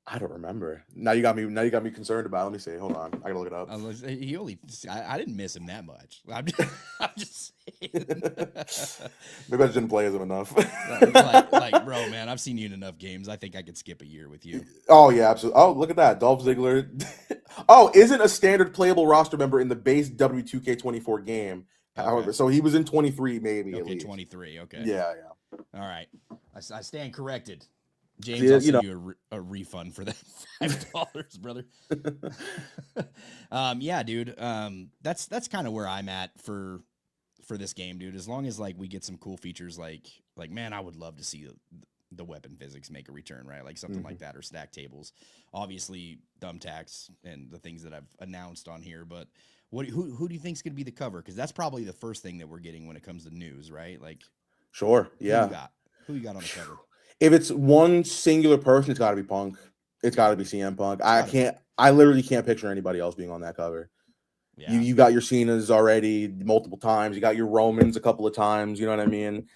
I don't remember. Now you got me concerned about it. Let me see. Hold on. I gotta look it up. I didn't miss him that much. I'm just saying. Maybe I just didn't play as him enough. like, bro, man, I've seen you in enough games. I think I could skip a year with you. Oh yeah, absolutely. Oh, look at that, Dolph Ziggler. Oh, isn't a standard playable roster member in the base W2K24 game. Okay. However, so he was in 23, maybe. Okay, 23. Okay. Yeah. All right, I stand corrected. James, I'll send you a refund for that $5, brother. Yeah, dude. That's kind of where I'm at for this game, dude. As long as like we get some cool features, like man, I would love to see the weapon physics make a return, right? Like something like that, or stack tables. Obviously, thumbtacks and the things that I've announced on here. But who do you think is going to be the cover? Because that's probably the first thing that we're getting when it comes to news, right? Like, sure, yeah. Who you got on the cover? If it's one singular person, it's got to be Punk. It's got to be CM Punk. I literally can't picture anybody else being on that cover. Yeah. You got your Cenas already multiple times. You got your Romans a couple of times. You know what I mean?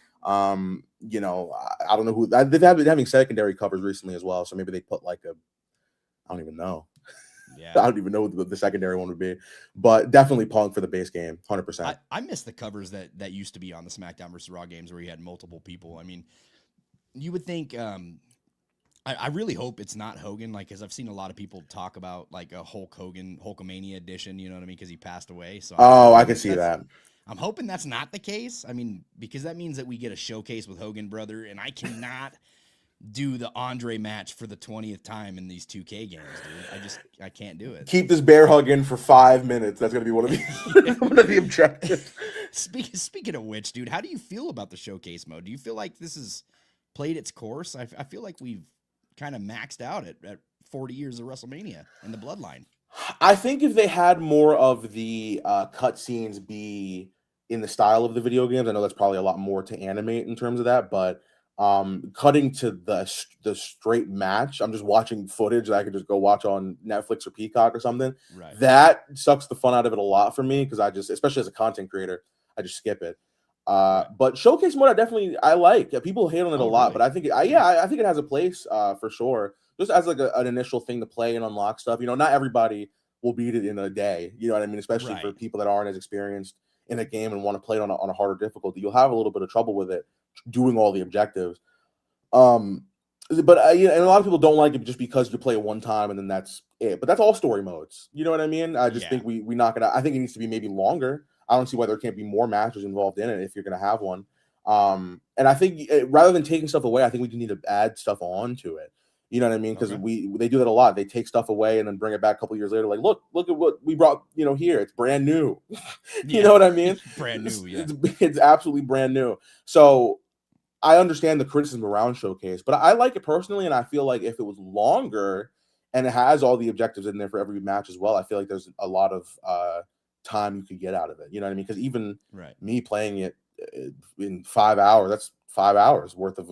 You know, I don't know who. They've been having secondary covers recently as well. So maybe they put like I don't even know. Yeah. I don't even know what the secondary one would be. But definitely Punk for the base game, 100%. I miss the covers that used to be on the SmackDown vs. Raw games where you had multiple people. I mean, you would think, I really hope it's not Hogan, like, because I've seen a lot of people talk about like a Hulkamania edition, you know what I mean? Because he passed away. So I can see that. I'm hoping that's not the case. I mean, because that means that we get a showcase with Hogan brother, and I cannot do the Andre match for the 20th time in these 2K games, dude. I can't do it. Keep this bear hug in for 5 minutes. That's gonna be one of the one of the objectives. Speaking of which, dude, how do you feel about the showcase mode? Do you feel like this has played its course? I feel like we've kind of maxed out at 40 years of WrestleMania and the Bloodline. I think if they had more of the cutscenes be in the style of the video games, I know that's probably a lot more to animate in terms of that, but cutting to the straight match, I'm just watching footage that I could just go watch on Netflix or Peacock or something. Right. That sucks the fun out of it a lot for me because I just, especially as a content creator, I just skip it. But showcase mode, I like. People hate on it a lot, really? but I think I think it has a place for sure. Just as like an initial thing to play and unlock stuff. You know, not everybody will beat it in a day. You know what I mean? Especially for people that aren't as experienced in a game and want to play it on a harder difficulty. You'll have a little bit of trouble with it doing all the objectives. But and a lot of people don't like it just because you play it one time and then that's it. But that's all story modes. You know what I mean? I just think we knock it out. I think it needs to be maybe longer. I don't see why there can't be more matches involved in it if you're going to have one. And I think rather than taking stuff away, I think we need to add stuff on to it. You know what I mean? Because they do that a lot. They take stuff away and then bring it back a couple years later. Like, look at what we brought. You know, here it's brand new. You know what I mean? Brand new. Yeah, it's absolutely brand new. So I understand the criticism around Showcase, but I like it personally, and I feel like if it was longer and it has all the objectives in there for every match as well, I feel like there's a lot of time you could get out of it. You know what I mean? Because even me playing it in 5 hours, that's 5 hours worth of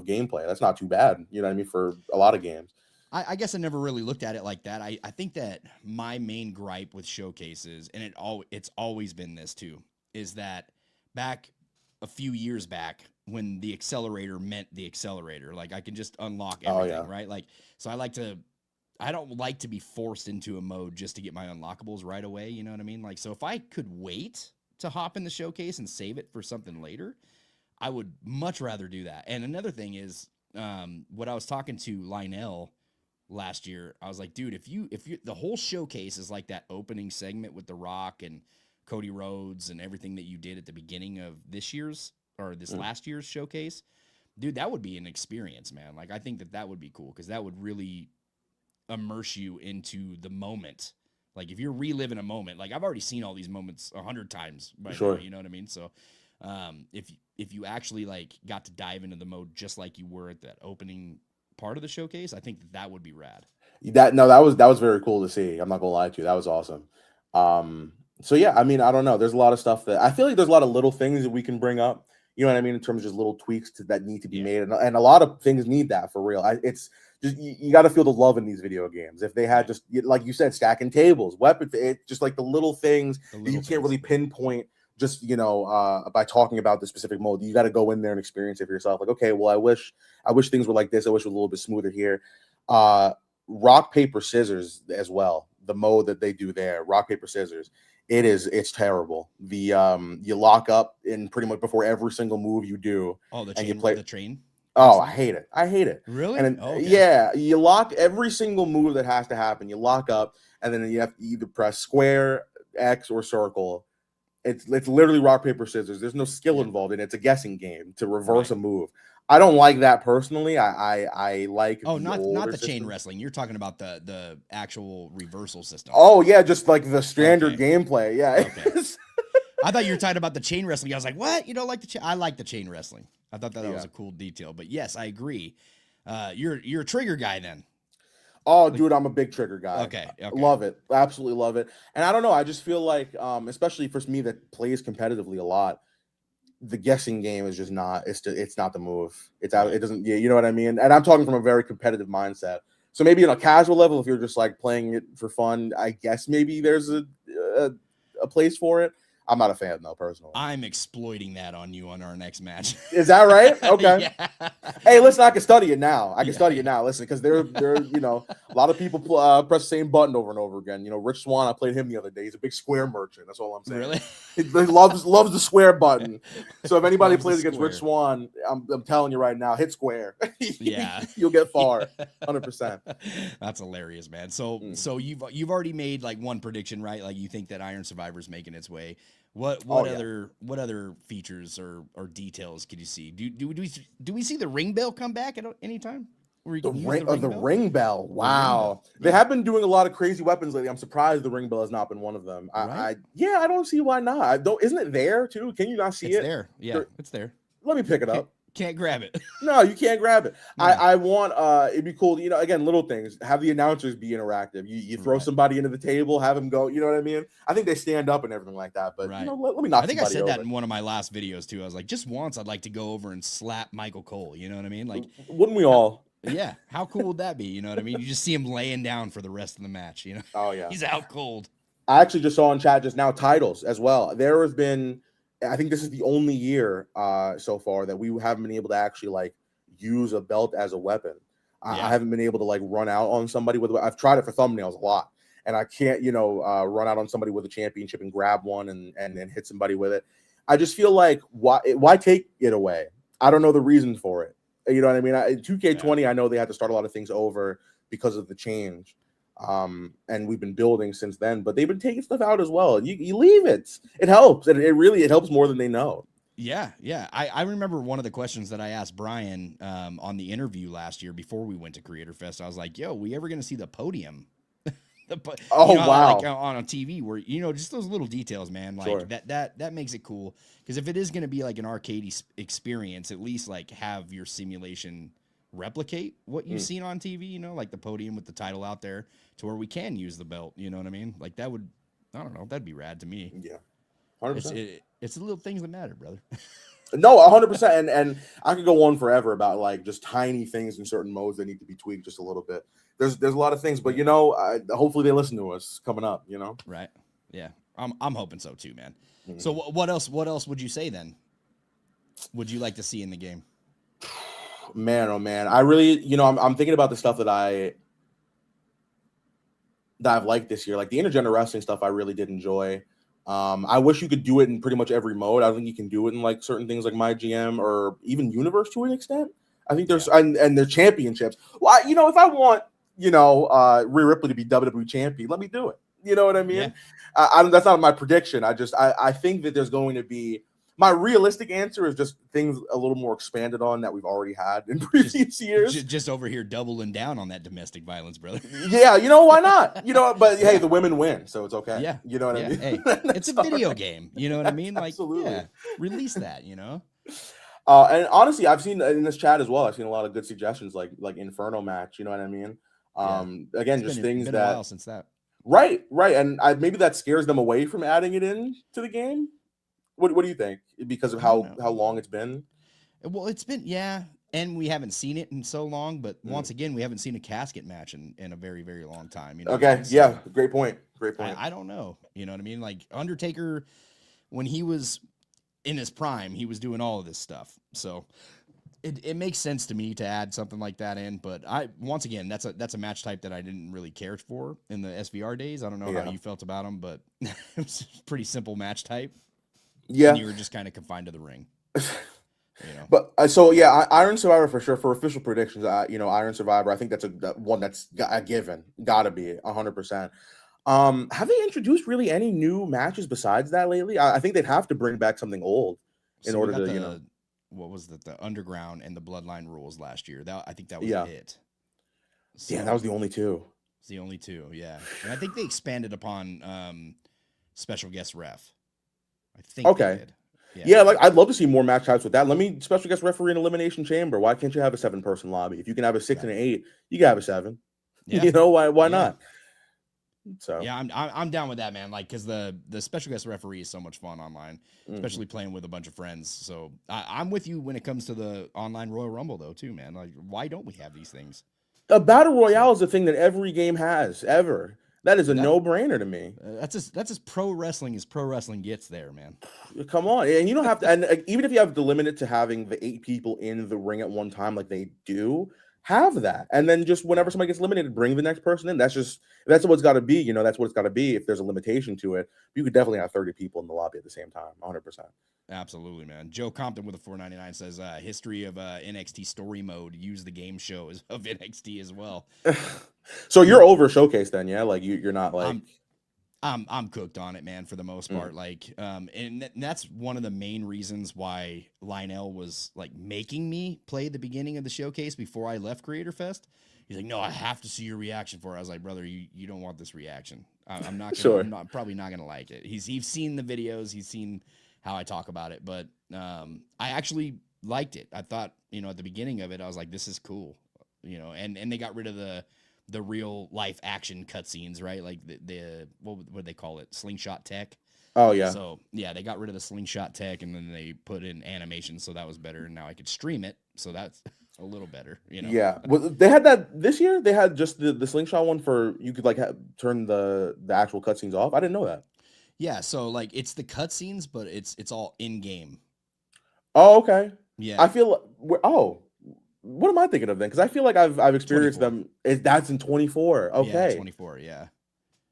gameplay. That's not too bad. You know what I mean? For a lot of games. I guess I never really looked at it like that. I think that my main gripe with showcases, and it's always been this too, is that back a few years back when the accelerator meant the accelerator, like I can just unlock everything, right? Like, so I don't like to be forced into a mode just to get my unlockables right away. You know what I mean? Like, so if I could wait to hop in the showcase and save it for something later, I would much rather do that. And another thing is, what I was talking to Lionel last year, I was like, dude, if you the whole showcase is like that opening segment with The Rock and Cody Rhodes and everything that you did at the beginning of this year's or this last year's showcase, dude, that would be an experience, man. Like, I think that would be cool because that would really immerse you into the moment. Like, if you're reliving a moment, like I've already seen all these moments 100 times by now, you know what I mean? So if you actually like got to dive into the mode just like you were at that opening part of the showcase, I think that would be rad. That was very cool to see. I'm not gonna lie to you. That was awesome. So yeah, I mean, I don't know. There's a lot of stuff that I feel like there's a lot of little things that we can bring up. You know what I mean? In terms of just little tweaks that need to be made. And a lot of things need that for real. It's just, you got to feel the love in these video games. If they had just, like you said, stacking tables, weapons, just like the little things that you can't really pinpoint just, you know, by talking about the specific mode. You got to go in there and experience it for yourself. Like, okay, well, I wish things were like this. I wish it was a little bit smoother here. Rock, paper, scissors as well. The mode that they do there, rock, paper, scissors. It's terrible. The you lock up in pretty much before every single move you do. Oh, the train. Oh, I hate it. Really? And then, yeah, you lock every single move that has to happen. You lock up, and then you have to either press square, X, or circle. It's literally rock, paper, scissors. There's no skill involved in it. It's a guessing game to reverse a move. I don't like that personally. I like not the chain wrestling. You're talking about the actual reversal system. Oh yeah, just like the standard gameplay. Yeah. Okay. I thought you were talking about the chain wrestling. I was like, what? You don't like I like the chain wrestling. I thought that was a cool detail. But yes, I agree. You're a trigger guy then. Oh, dude, I'm a big trigger guy. Okay. Love it. Absolutely love it. And I don't know. I just feel like, especially for me that plays competitively a lot, the guessing game is just not. It's not the move. It doesn't. Yeah, you know what I mean. And I'm talking from a very competitive mindset. So maybe on a casual level, if you're just like playing it for fun, I guess maybe there's a place for it. I'm not a fan though, personally. I'm exploiting that on you on our next match. Is that right? Okay. Hey, listen, I can study it now. Listen, because there, you know, a lot of people press the same button over and over again. You know, Rich Swann, I played him the other day. He's a big square merchant. That's all I'm saying. Really? He loves the square button. So if anybody plays against Rich Swann, I'm telling you right now, hit square. Yeah, you'll get far. 100%. That's hilarious, man. So you've already made like one prediction, right? Like you think that Iron Survivor's making its way. What Oh yeah. what other features or details could you see? Do we see the ring bell come back at any time? Where you The can use ring, the ring the bell? ring bell. The ring Wow, bell. they Yeah. have been doing a lot of crazy weapons lately. I'm surprised the ring bell has not been one of them. Right. Yeah, I don't see why not. I don't. Isn't it there too? Can you not see It's it? there. Yeah, There- it's there. Let me pick it Can't up. can't grab it. No, you can't grab it. No. I want it'd be cool, again, little things. Have the announcers be interactive. You throw Right. somebody into the table, have them go, you know what I mean? I think they stand up and everything like that, but Right. let me knock I think I somebody said that over. in one of my last videos too. I was like, just once I'd like to go over and slap Michael Cole. You know what I mean? Like, Wouldn't we how, all? yeah, how cool would that be? You know what I mean? You just see him laying down for the rest of the match. You know, Oh yeah. he's out cold. I actually just saw in chat just now titles as well. There have been, I think this is the only year so far that we haven't been able to actually like use a belt as a weapon. Yeah. I haven't been able to like run out on somebody with. I've tried it for thumbnails a lot, and I can't, run out on somebody with a championship and grab one and then hit somebody with it. I just feel like why take it away? I don't know the reason for it. You know what I mean? 2K20, I know they had to start a lot of things over because of the change. And we've been building since then, but they've been taking stuff out as well. You leave it. It helps. And it helps more than they know. Yeah, yeah. I remember one of the questions that I asked Brian on the interview last year before we went to Creator Fest. I was like, "Yo, we ever going to see the podium?" Wow. Like on a TV where just those little details, man. Like Sure. that makes it cool. Because if it is going to be like an arcade experience, at least like have your simulation replicate what you've seen on TV. Like the podium with the title out there, to where we can use the belt. You know what I mean? Like that would, I don't know, that'd be rad to me. Yeah. 100%. It's the little things that matter, brother. No, 100%. And I could go on forever about like just tiny things in certain modes that need to be tweaked just a little bit. There's a lot of things, but hopefully they listen to us coming up. Right? Yeah, I'm hoping so too, man. Mhm. So what else? What else would you say then? Would you like to see in the game? Man, oh man, I really, I'm thinking about the stuff that I've liked this year, like the intergender wrestling stuff. I really did enjoy. I wish you could do it in pretty much every mode. I don't think you can do it in like certain things like my GM or even Universe to an extent. I think there's and their championships. Well, if I want, Rhea Ripley to be WWE champion, let me do it. You know what I mean? Yeah. That's not my prediction. I think that there's going to be. My realistic answer is just things a little more expanded on that we've already had in previous years. Just over here doubling down on that domestic violence, brother. Yeah, why not? But hey, the women win, so it's okay. Yeah. You know what I mean? Hey, it's a video game. You know what I mean? Like, Absolutely. yeah, release that, And honestly, I've seen in this chat as well, I've seen a lot of good suggestions like Inferno match, you know what I mean? Again, just things been a while since that. Right. And maybe that scares them away from adding it in to the game. What do you think? Because of how long it's been? Well, it's been, and we haven't seen it in so long, but once again, we haven't seen a casket match in a very, very long time. Okay, yeah, great point. I don't know. You know what I mean? Like Undertaker, when he was in his prime, he was doing all of this stuff. So it makes sense to me to add something like that in. But once again, that's a match type that I didn't really care for in the SVR days. I don't know how you felt about them, but it was a pretty simple match type. Yeah, and you were just kind of confined to the ring. But Iron Survivor for sure. For official predictions, Iron Survivor. I think that's one that's a given. Gotta be 100%. Have they introduced really any new matches besides that lately? I think they'd have to bring back something old in order to what was the Underground and the Bloodline rules last year. I think that was it. So, that was the only two. It's the only two, yeah. And I think they expanded upon special guest ref. I think they did. Yeah, like I'd love to see more match types with that. Let me special guest referee in Elimination Chamber. Why can't you have a 7-person lobby? If you can have a 6 and an 8, you can have a 7. Yeah. Why not? So yeah, I'm down with that, man. Like, because the special guest referee is so much fun online, especially playing with a bunch of friends. So I'm with you when it comes to the online Royal Rumble, though, too, man. Like, why don't we have these things? A battle royale is a thing that every game has ever. That is a no-brainer to me. That's as pro wrestling as pro wrestling gets there, man. Come on. And you don't have to, and even if you have to limit it to having the 8 people in the ring at one time, like they do, have that. And then just whenever somebody gets eliminated, bring the next person in. That's what it's got to be. That's what it's got to be if there's a limitation to it. You could definitely have 30 people in the lobby at the same time, 100%. Absolutely, man. Joe Compton with a $4.99 says, history of NXT story mode. Use the game shows of NXT as well. So you're over Showcase then, yeah? Like you're not like I'm cooked on it, man, for the most part. Like, and that's one of the main reasons why Lionel was like making me play the beginning of the showcase before I left Creator Fest. He's like, no, I have to see your reaction for it. I was like, brother, you don't want this reaction. I'm not gonna, Sure. probably not gonna like it. He's seen the videos, he's seen how I talk about it, but I actually liked it. I thought, at the beginning of it, I was like, this is cool, and they got rid of the real life action cutscenes, right? Like the what would they call it? Slingshot tech. Oh yeah. So yeah, they got rid of the slingshot tech and then they put in animation, so that was better. And now I could stream it, so that's a little better, Yeah. Well, they had that this year. They had just the slingshot one for you could like turn the actual cutscenes off. I didn't know that. Yeah, so like it's the cutscenes, but it's all in game. Oh, okay. Yeah. I feel oh, what am I thinking of then? Because I feel like I've experienced 24. them. That's in 24. Yeah, Okay. 24. Yeah.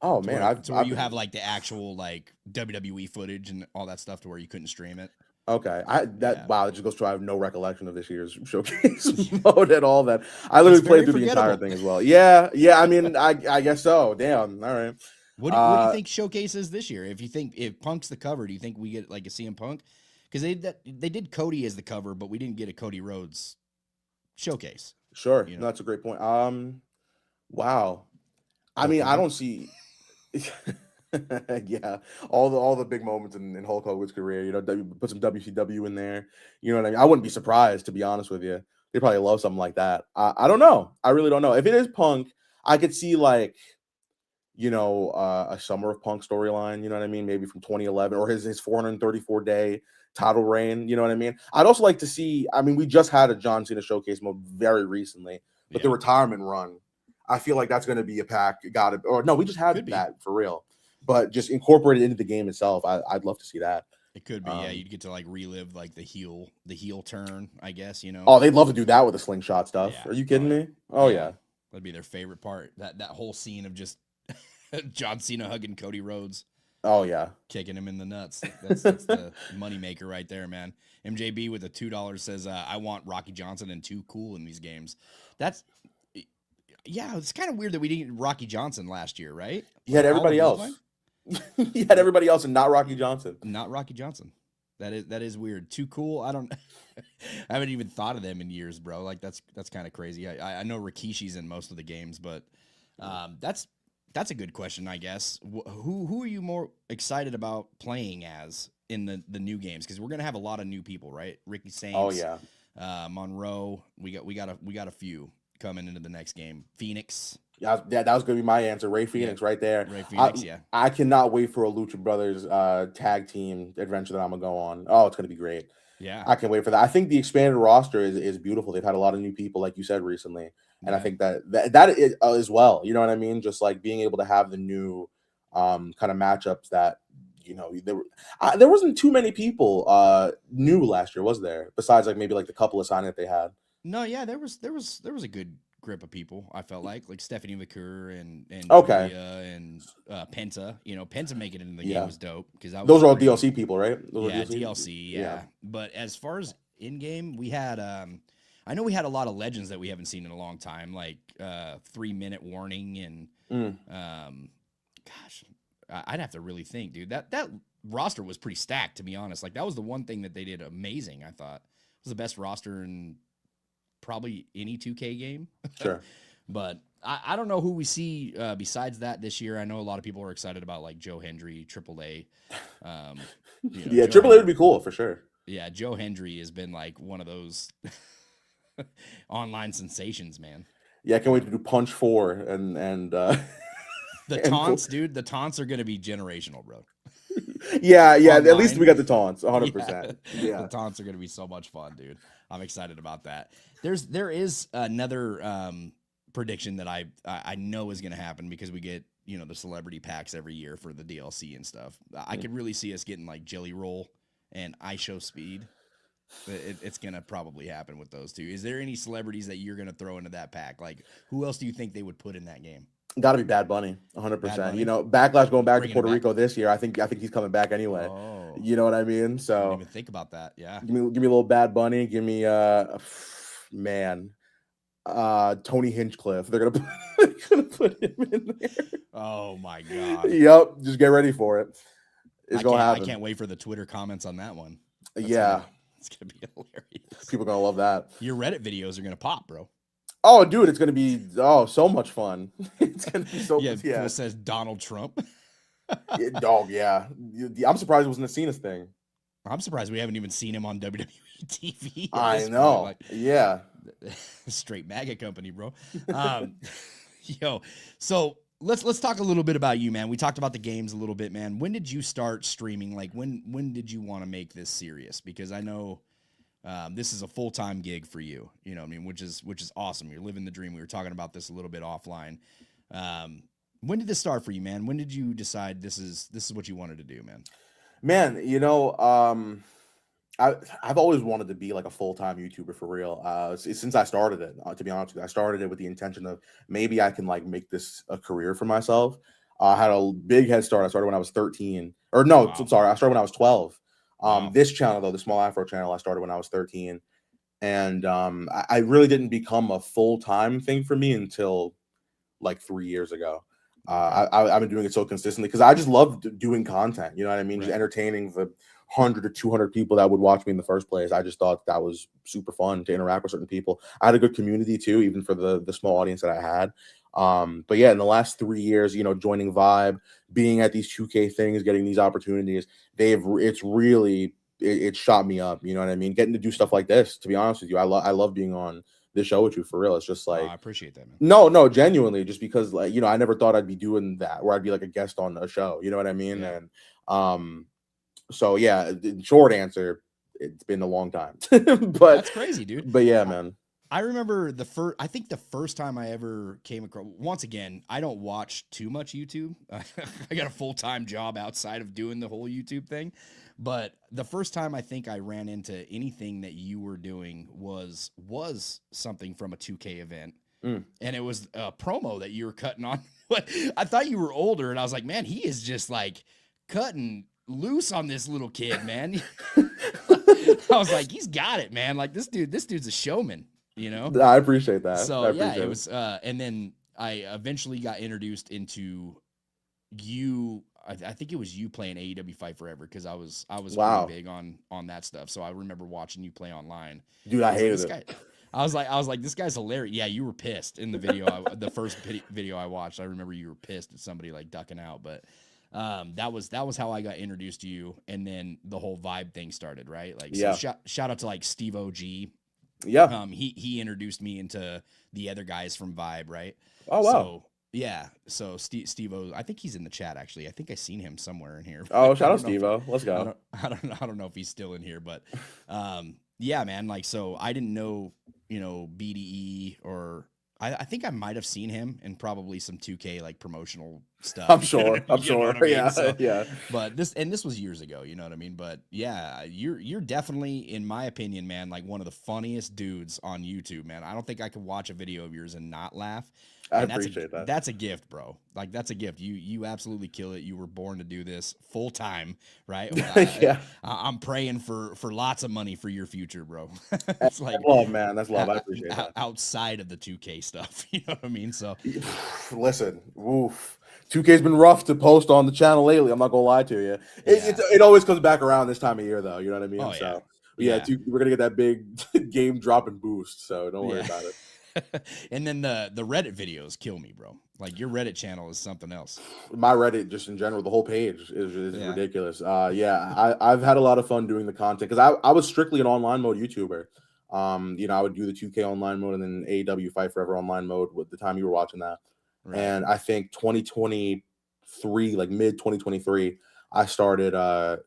Oh To man, where, to where I've you have like the actual like WWE footage and all that stuff to where you couldn't stream it. okay. Yeah. Wow, it just goes to I have no recollection of this year's showcase mode at all. That I It's literally very played through the entire forgettable. thing as well. Yeah, yeah. I mean, I guess so. Damn. All right. What do you think showcase is this year? If Punk's the cover, do you think we get like a CM Punk? Because they did Cody as the cover, but we didn't get a Cody Rhodes showcase. Sure. No, that's a great point. Wow. I mean, I Hogan. don't see. Yeah, all the big moments in Hulk Hogan's career. Put some WCW in there. You know what I mean? I wouldn't be surprised, to be honest with you. They probably love something like that. I don't know. I really don't know. If it is Punk, I could see like, a Summer of Punk storyline. You know what I mean? Maybe from 2011 or his 434-day title reign. You know what I mean? I'd also like to see. I mean, we just had a John Cena showcase mode very recently, but the retirement run. I feel like that's going to be a pack. Got it. Or no, we just had that for real. But just incorporate it into the game itself. I'd love to see that. It could be, yeah. You'd get to like relive like the heel turn, I guess. Oh, they'd love to do that with the slingshot stuff. Yeah. Are you kidding me? Oh yeah. That'd be their favorite part. That whole scene of just John Cena hugging Cody Rhodes. Oh yeah. Kicking him in the nuts. That's the moneymaker right there, man. MJB with a $2 says, I want Rocky Johnson and Too Cool in these games. It's kind of weird that we didn't get Rocky Johnson last year, right? You had everybody else. You had everybody else and not Rocky Johnson. Not Rocky Johnson. That is weird. Too Cool. I haven't even thought of them in years, bro. Like that's kind of crazy. I know Rikishi's in most of the games, but that's a good question, I guess. Who are you more excited about playing as in the new games? Because we're gonna have a lot of new people, right? Ricky Saints. Oh yeah. Monroe. We got a few coming into the next game. Phoenix. Yeah, that was gonna be my answer. Ray Phoenix, right there. Ray Phoenix, I cannot wait for a Lucha Brothers tag team adventure that I'm gonna go on. Oh, it's gonna be great. Yeah, I can't wait for that. I think the expanded roster is beautiful. They've had a lot of new people, like you said recently, and I think that is as well. You know what I mean? Just like being able to have the new kind of matchups that there wasn't too many people new last year, was there? Besides like maybe like the couple of signings that they had. No, yeah, there was a good grip of people. I felt like Stephanie McCurr and Julia and Penta. Penta making it in the game was dope because those are all DLC people, right? DLC. Yeah. But as far as in game, we had I know we had a lot of legends that we haven't seen in a long time, like 3-minute warning and gosh, I'd have to really think, dude. That roster was pretty stacked, to be honest. Like that was the one thing that they did amazing. I thought it was the best roster in probably any 2K game. Sure. But I don't know who we see besides that this year. I know a lot of people are excited about like Joe Hendry, AAA. Yeah, AAA would be cool for sure. Yeah, Joe Hendry has been like one of those online sensations, man. Yeah, I can't wait to do Punch 4 and the taunts, dude. The taunts are gonna be generational, bro. Yeah. Online. At least we got the taunts, 100%. Yeah. The taunts are gonna be so much fun, dude. I'm excited about that. There is another prediction that I know is gonna happen because we get the celebrity packs every year for the DLC and stuff. I could really see us getting like Jelly Roll and I Show Speed. It's gonna probably happen with those two. Is there any celebrities that you're gonna throw into that pack? Like who else do you think they would put in that game? Got to be Bad Bunny, 100%. Backlash going back to Puerto Rico this year. I think he's coming back anyway. Oh. You know what I mean? So I didn't even think about that. Yeah. Give me a little Bad Bunny. Give me man. Tony Hinchcliffe. They're gonna put him in there. Oh my god. Yep, just get ready for it. It's gonna I happen. can't wait for the Twitter comments on that one. Yeah, It's gonna be hilarious. people are gonna love that. Your Reddit videos are gonna pop, bro. Oh, dude, it's gonna be so much fun. It's gonna be so Yeah, yeah. Pool says Donald Trump. Dog, yeah. I'm surprised it wasn't a Cena's thing. I'm surprised we haven't even seen him on WWE TV. I know. Like, yeah. Straight MAGA company, bro. Yo, so let's talk a little bit about you, man. We talked about the games a little bit, man. When did you start streaming? Like, when did you want to make this serious? Because I know this is a full-time gig for you. You know what I mean? Which is awesome. You're living the dream. We were talking about this a little bit offline. When did this start for you, man? When did you decide this is what you wanted to do, man? Man, I've always wanted to be like a full-time YouTuber for real. Since I started it, to be honest with you, I started it with the intention of maybe I can like make this a career for myself. I had a big head start. I started when I was 13, or no, Wow. I'm sorry, I started when I was 12. Wow. This channel though, the SmallAfro channel, I started when I was 13, and I really didn't become a full-time thing for me until like 3 years ago. I've been doing it so consistently because I just love doing content. You know what I mean? Right. Just entertaining the 100 to 200 people that would watch me in the first place. I just thought that was super fun to interact with certain people. I had a good community too, even for the small audience that I had. But yeah, in the last 3 years, joining Vibe, being at these 2K things, getting these opportunities, it shot me up. You know what I mean? Getting to do stuff like this, to be honest with you, I love being on this show with you for real. It's just like, I appreciate that, man. No, genuinely, just because like, I never thought I'd be doing that, where I'd be like a guest on a show. You know what I mean? Yeah. And so yeah, the short answer, it's been a long time. But that's crazy, dude. But yeah, man. I remember I think the first time I ever came across, once again, I don't watch too much YouTube. I got a full-time job outside of doing the whole YouTube thing. But the first time I think I ran into anything that you were doing was something from a 2K event. And it was a promo that you were cutting on. I thought you were older, and I was like, man, he is just like cutting loose on this little kid, man. I was like, he's got it, man. Like this dude's a showman, I appreciate that. So yeah, it was and then I eventually got introduced into you. I think it was you playing AEW Fight Forever, because I was Wow. pretty big on that stuff. So I remember watching you play online. Dude, I hated it. I was like, this guy's hilarious. Yeah, you were pissed in the video. The first video I watched, I remember you were pissed at somebody like ducking out. But that was how I got introduced to you, and then the whole Vibe thing started, right? Like, yeah. So shout out to like Steve OG. Yeah. He introduced me into the other guys from Vibe, right? Oh wow. So, yeah. So Steve-O, I think he's in the chat actually. I think I seen him somewhere in here. Oh, shout out Steve-O. Let's go. I don't know if he's still in here, but yeah, man. Like, so I didn't know, BDE, or I think I might have seen him in probably some 2K like promotional stuff. I'm sure. I'm sure. I mean? Yeah. So, yeah. But this was years ago, you know what I mean? But yeah, you're definitely, in my opinion, man, like one of the funniest dudes on YouTube, man. I don't think I could watch a video of yours and not laugh. I appreciate that. That's a gift, bro. Like, that's a gift. You absolutely kill it. You were born to do this full time, right? Yeah. I'm praying for lots of money for your future, bro. It's like, that's love, man. That's love. I appreciate that. Outside of the 2K stuff, you know what I mean? So, listen, oof. 2K's been rough to post on the channel lately. I'm not gonna lie to you. It always comes back around this time of year, though. You know what I mean? Oh, so yeah. We're gonna get that big game dropping boost. So don't worry about it. And then the Reddit videos kill me, bro. Like, your Reddit channel is something else. My Reddit, just in general, the whole page is ridiculous. I've had a lot of fun doing the content, because I was strictly an online mode YouTuber. I would do the 2K online mode and then AEW Fight Forever online mode with the time you were watching that. Right. And I think 2023, like mid 2023, I started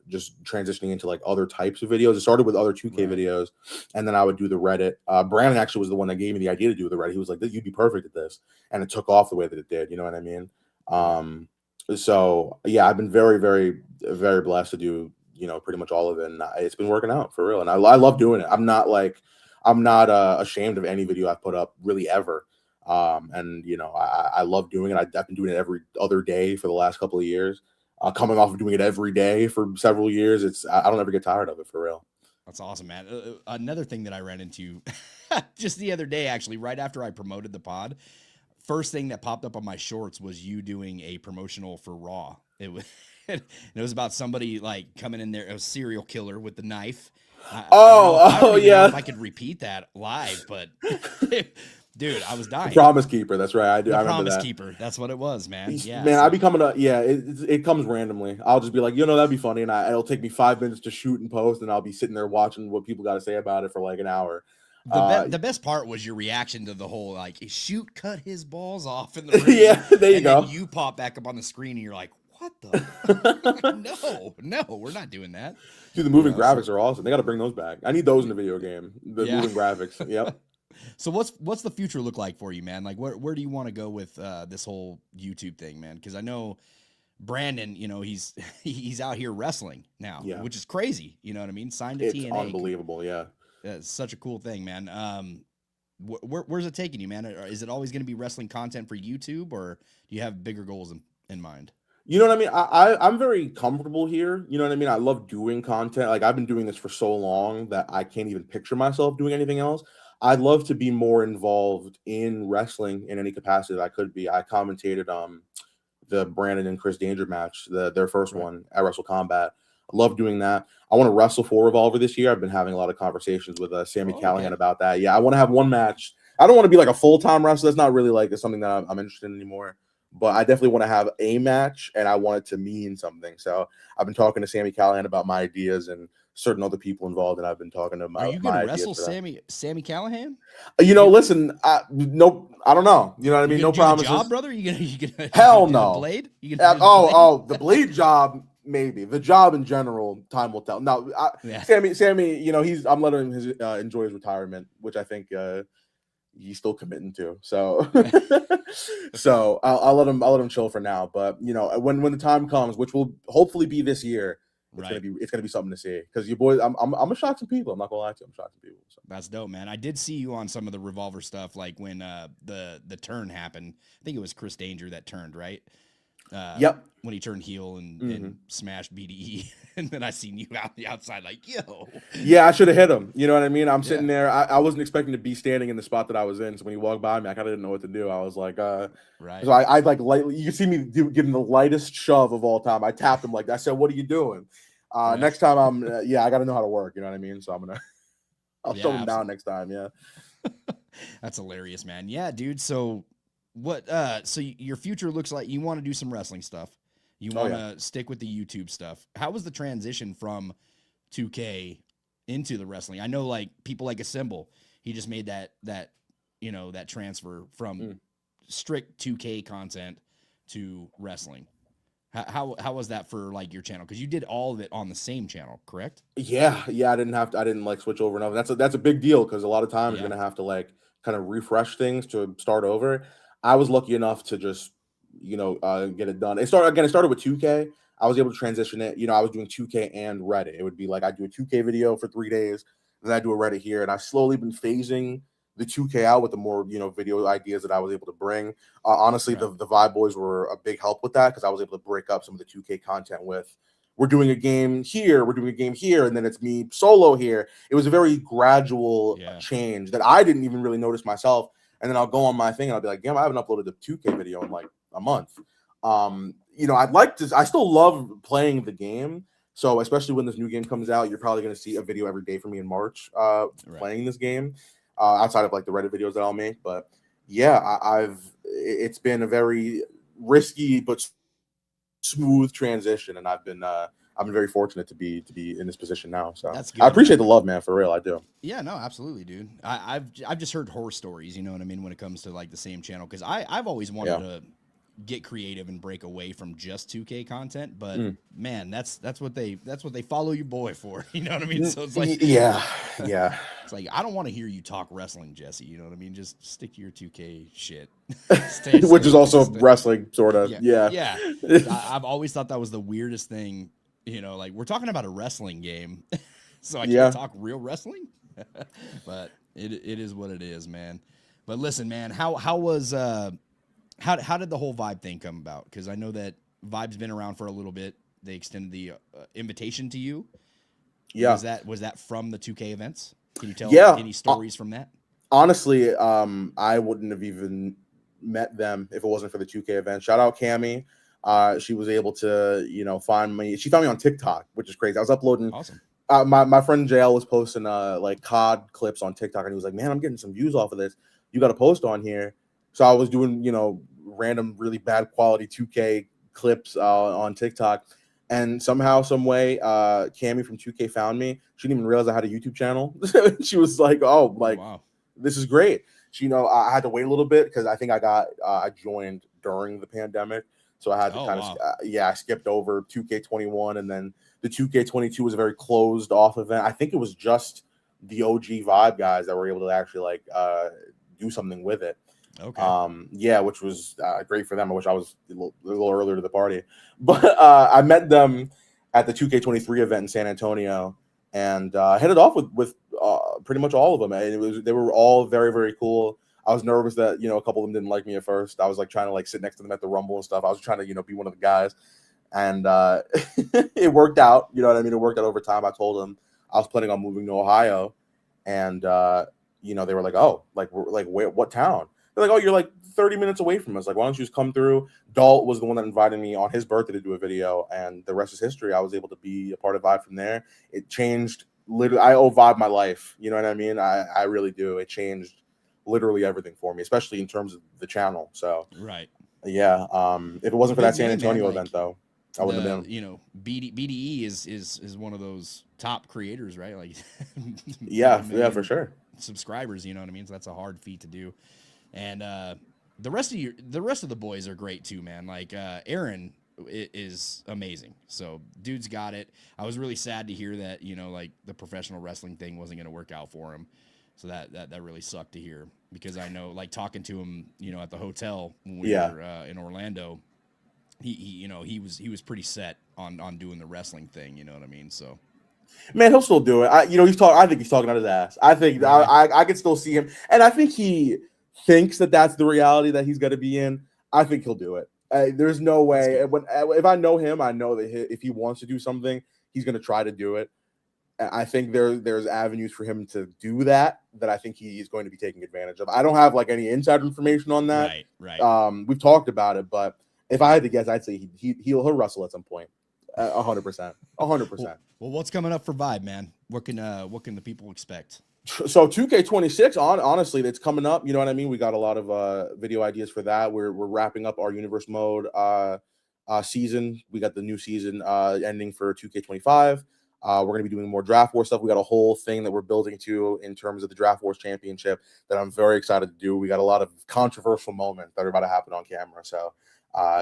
just transitioning into like other types of videos. It started with other 2K videos, and then I would do the Reddit. Brandon actually was the one that gave me the idea to do the Reddit. He was like, "You'd be perfect at this," and it took off the way that it did. You know what I mean? So yeah, I've been very, very, very blessed to do pretty much all of it, and it's been working out for real. And I love doing it. I'm not ashamed of any video I've put up really ever. And I love doing it. I've been doing it every other day for the last couple of years. Coming off of doing it every day for several years, I don't ever get tired of it, for real. That's awesome, man. Another thing that I ran into, just the other day, actually, right after I promoted the pod, first thing that popped up on my shorts was you doing a promotional for Raw. It was it was about somebody like coming in there, a serial killer with the knife. I don't even know Yeah. if I could repeat that live, but dude, I was The dying. Promise Keeper. That's right. I do. The I remember Promise that. Keeper. That's what it was, man. Yeah. Man, I So be coming to it comes randomly. I'll just be like, that'd be funny, and it'll take me 5 minutes to shoot and post, and I'll be sitting there watching what people got to say about it for like an hour. the best part was your reaction to the whole like shoot, cut his balls off in the ring. Yeah, there you and go. Then you pop back up on the screen and you're like, what the? No, we're not doing that. Dude, the moving graphics are awesome. They got to bring those back. I need those in the video game. The moving graphics. Yep. So what's the future look like for you, man? Like where do you want to go with this whole YouTube thing, man? Because I know Brandon, he's out here wrestling now, which is crazy. You know what I mean? Signed to TNA. It's unbelievable. Yeah. It's such a cool thing, man. Where's it taking you, man? Is it always going to be wrestling content for YouTube, or do you have bigger goals in mind? You know what I mean? I'm very comfortable here. You know what I mean? I love doing content. Like I've been doing this for so long that I can't even picture myself doing anything else. I'd love to be more involved in wrestling in any capacity that I could be. I commentated the Brandon and Chris Danger match, their first one at Wrestle Combat. I love doing that. I want to wrestle for Revolver this year. I've been having a lot of conversations with Sami Callihan about that. Yeah, I want to have one match. I don't want to be like a full-time wrestler. That's not really like something that I'm interested in anymore. But I definitely want to have a match, and I want it to mean something. So I've been talking to Sami Callihan about my ideas and certain other people involved, and I've been talking to my. Are you going to wrestle Sami Callihan? Listen, nope. I don't know. You know what I mean? No promises. The job, brother. You gonna hell no. The blade? The blade job. Maybe the job in general, time will tell. No, Sami, I'm letting him enjoy his retirement, which I think he's still committing to. So, so I'll let him chill for now. But when the time comes, which will hopefully be this year, it's gonna be something to see. Because your boys, I'm gonna shock some people. I'm not gonna lie to you, I'm shocking people. So. That's dope, man. I did see you on some of the Revolver stuff, like when the turn happened. I think it was Chris Danger that turned, right? Yep. When he turned heel and smashed BDE, and then I seen you out the outside like, yo. Yeah, I should have hit him. You know what I mean? I'm sitting there. I wasn't expecting to be standing in the spot that I was in. So when he walked by me, I kind of didn't know what to do. I was like, right. So I like lightly. You see me give him the lightest shove of all time. I tapped him like that. I said, "What are you doing?" Next time I got to know how to work. You know what I mean? So I'll show him down next time. Yeah. That's hilarious, man. Yeah, dude. So what? So your future looks like you want to do some wrestling stuff. You want to stick with the YouTube stuff. How was the transition from 2K into the wrestling? I know like people like Assemble, he just made that transfer from strict 2K content to wrestling. How was that for like your channel? Because you did all of it on the same channel, correct? Yeah. I didn't like switch over and over. That's a big deal because a lot of times you're gonna have to like kind of refresh things to start over. I was lucky enough to just get it done. It started with 2K. I was able to transition it. I was doing 2K and Reddit. It would be like I do a 2K video for 3 days, then I do a Reddit here, and I've slowly been phasing the 2K out with the more video ideas that I was able to bring. Honestly, the Vibe Boys were a big help with that because I was able to break up some of the 2K content with. We're doing a game here, and then it's me solo here. It was a very gradual change that I didn't even really notice myself. And then I'll go on my thing and I'll be like, damn, I haven't uploaded the 2K video in like a month. I still love playing the game. So especially when this new game comes out, you're probably going to see a video every day from me in March playing this game outside of like the Reddit videos that I'll make. But yeah, it's been a very risky but smooth transition. And I've been very fortunate to be in this position now. So that's good, I appreciate the love, man, for real. I do. Yeah, no, absolutely, dude. I've just heard horror stories, you know what I mean, when it comes to like the same channel. Because I've always wanted to get creative and break away from just 2K content, but man, that's what they follow your boy for. You know what I mean? So it's like yeah. It's like I don't want to hear you talk wrestling, Jesse. You know what I mean? Just stick to your 2K shit. Which is also wrestling, sort of. Yeah. I've always thought that was the weirdest thing. Like we're talking about a wrestling game, so I can't talk real wrestling. But it is what it is, man. But listen, man, how did the whole Vibe thing come about? Because I know that Vibe's been around for a little bit. They extended the invitation to you. Yeah. Was that from the 2K events? Can you tell any stories from that? Honestly, I wouldn't have even met them if it wasn't for the 2K event. Shout out Cammy. She was able to, find me. She found me on TikTok, which is crazy. I was uploading. Awesome. My friend JL was posting like COD clips on TikTok, and he was like, "Man, I'm getting some views off of this. You got to post on here." So I was doing, random, really bad quality 2K clips on TikTok, and somehow, some way, Cammy from 2K found me. She didn't even realize I had a YouTube channel. She was like, "Oh, like Wow. this is great." She, I had to wait a little bit because I think I joined during the pandemic, so I had to Oh, kind wow. of I skipped over 2K21, and then the 2K22 was a very closed off event. I think it was just the OG Vibe guys that were able to actually like do something with it. Okay. Yeah, which was great for them. I wish I was a little earlier to the party, but I met them at the 2K23 event in San Antonio, and hit it off with pretty much all of them. And they were all very, very cool. I was nervous that a couple of them didn't like me at first. I was like trying to like sit next to them at the Rumble and stuff. I was trying to be one of the guys, and it worked out. You know what I mean? It worked out over time. I told them I was planning on moving to Ohio, and they were like, "Oh, like we're like where? What town?" They're like, "Oh, you're like 30 minutes away from us. Like, why don't you just come through?" Dalt was the one that invited me on his birthday to do a video, and the rest is history. I was able to be a part of Vibe from there. It changed literally. I owe Vibe my life. You know what I mean? I really do. It changed literally everything for me, especially in terms of the channel. So Right. yeah, if it wasn't for Big that San way, man. Antonio Like event, though, I wouldn't have been. BDE is one of those top creators, right? Like Yeah, a yeah, for million sure. subscribers. You know what I mean? So that's a hard feat to do. And the rest of the boys are great too, man. Like Aaron is amazing. So dude's got it. I was really sad to hear that like the professional wrestling thing wasn't going to work out for him. So that really sucked to hear, because I know, like, talking to him, at the hotel when we Yeah, were in Orlando, he was pretty set on doing the wrestling thing. You know what I mean? So man, he'll still do it. He's talking. I think he's talking out his ass. I think really, I can still see him, and I think he thinks that that's the reality that he's going to be in. I think he'll do it. There's no that's way. good. If I know him, I know that if he wants to do something, he's going to try to do it. I think there's avenues for him to do that I think he is going to be taking advantage of. I don't have like any inside information on that. Right, right. We've talked about it, but if I had to guess, I'd say he'll wrestle at some point. 100%, Well, 100%. well, what's coming up for Vibe, man? What can the people expect? So 2K26, honestly, that's coming up. You know what I mean? We got a lot of video ideas for that. We're wrapping up our universe mode season. We got the new season ending for 2K25. We're going to be doing more Draft Wars stuff. We got a whole thing that we're building to in terms of the Draft Wars Championship that I'm very excited to do. We got a lot of controversial moments that are about to happen on camera. So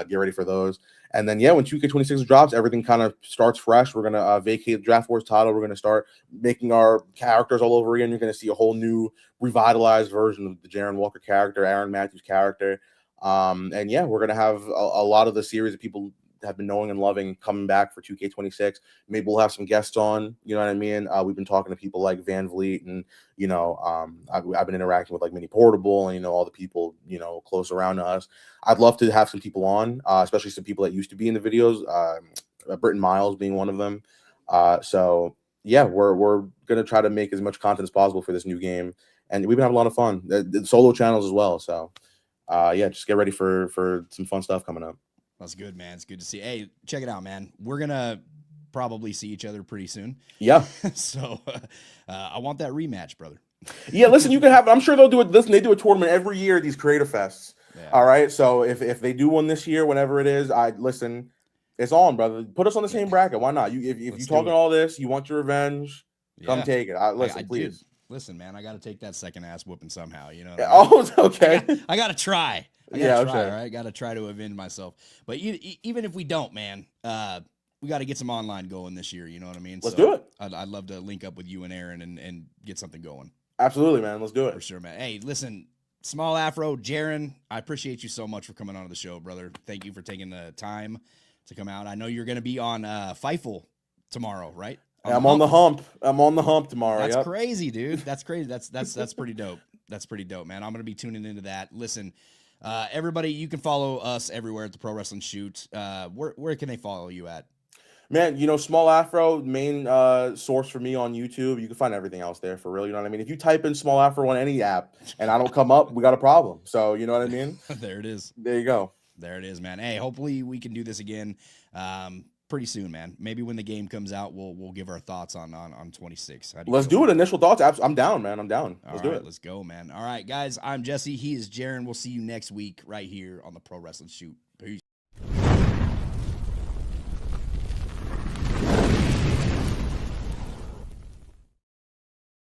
get ready for those. And then, yeah, when 2K26 drops, everything kind of starts fresh. We're going to vacate the Draft Wars title. We're going to start making our characters all over again. You're going to see a whole new revitalized version of the Jaron Walker character, Aaron Matthews character. And yeah, we're going to have a lot of the series that people have been knowing and loving coming back for 2K26. Maybe we'll have some guests on, you know what I mean? We've been talking to people like Van Vliet, and I've been interacting with like Mini Portable, and all the people close around to us. I'd love to have some people on, especially some people that used to be in the videos, Britton Miles being one of them. So yeah, we're gonna try to make as much content as possible for this new game, and we've been having a lot of fun. The solo channels as well. So yeah, just get ready for some fun stuff coming up. That's good, man. It's good to see. Hey, check it out, man. We're gonna probably see each other pretty soon. Yeah. So I want that rematch, brother. Yeah, listen, you can have. I'm sure they'll do it. Listen, they do a tournament every year. These creative fests. Yeah. All right. So if they do one this year, whenever it is, I listen. It's on, brother. Put us on the same bracket. Why not? If you talking all this, you want your revenge, come Yeah. take it. Listen, please. Dude, listen, man. I got to take that second ass whooping somehow. You know. What Yeah, I mean? oh, okay. I got to try. Yeah, try. sure. All right. Got to try to avenge myself. But even if we don't, man, we got to get some online going this year. You know what I mean? Let's do it. I'd love to link up with you and Aaron and get something going. Absolutely, man. Let's do it. For sure, man. Hey, listen, SmallAfro, Jaron, I appreciate you so much for coming on the show, brother. Thank you for taking the time to come out. I know you're going to be on Fifel tomorrow, right? I'm on the hump. I'm on the hump tomorrow. That's crazy, dude. That's crazy. That's pretty dope. That's pretty dope, man. I'm going to be tuning into that. Listen, everybody, you can follow us everywhere at the Pro Wrestling Shoot. Where can they follow you at? Man, Small Afro, main source for me on YouTube. You can find everything else there for real. You know what I mean? If you type in Small Afro on any app and I don't come up, we got a problem. So you know what I mean? There it is. There you go. There it is, man. Hey, hopefully we can do this again pretty soon, man. Maybe when the game comes out, we'll give our thoughts on 26. Let's do it. Initial thoughts. I'm down, man. I'm down. Let's do it. Let's go, man. All right, guys. I'm Jesse. He is Jaron. We'll see you next week right here on the Pro Wrestling Shoot.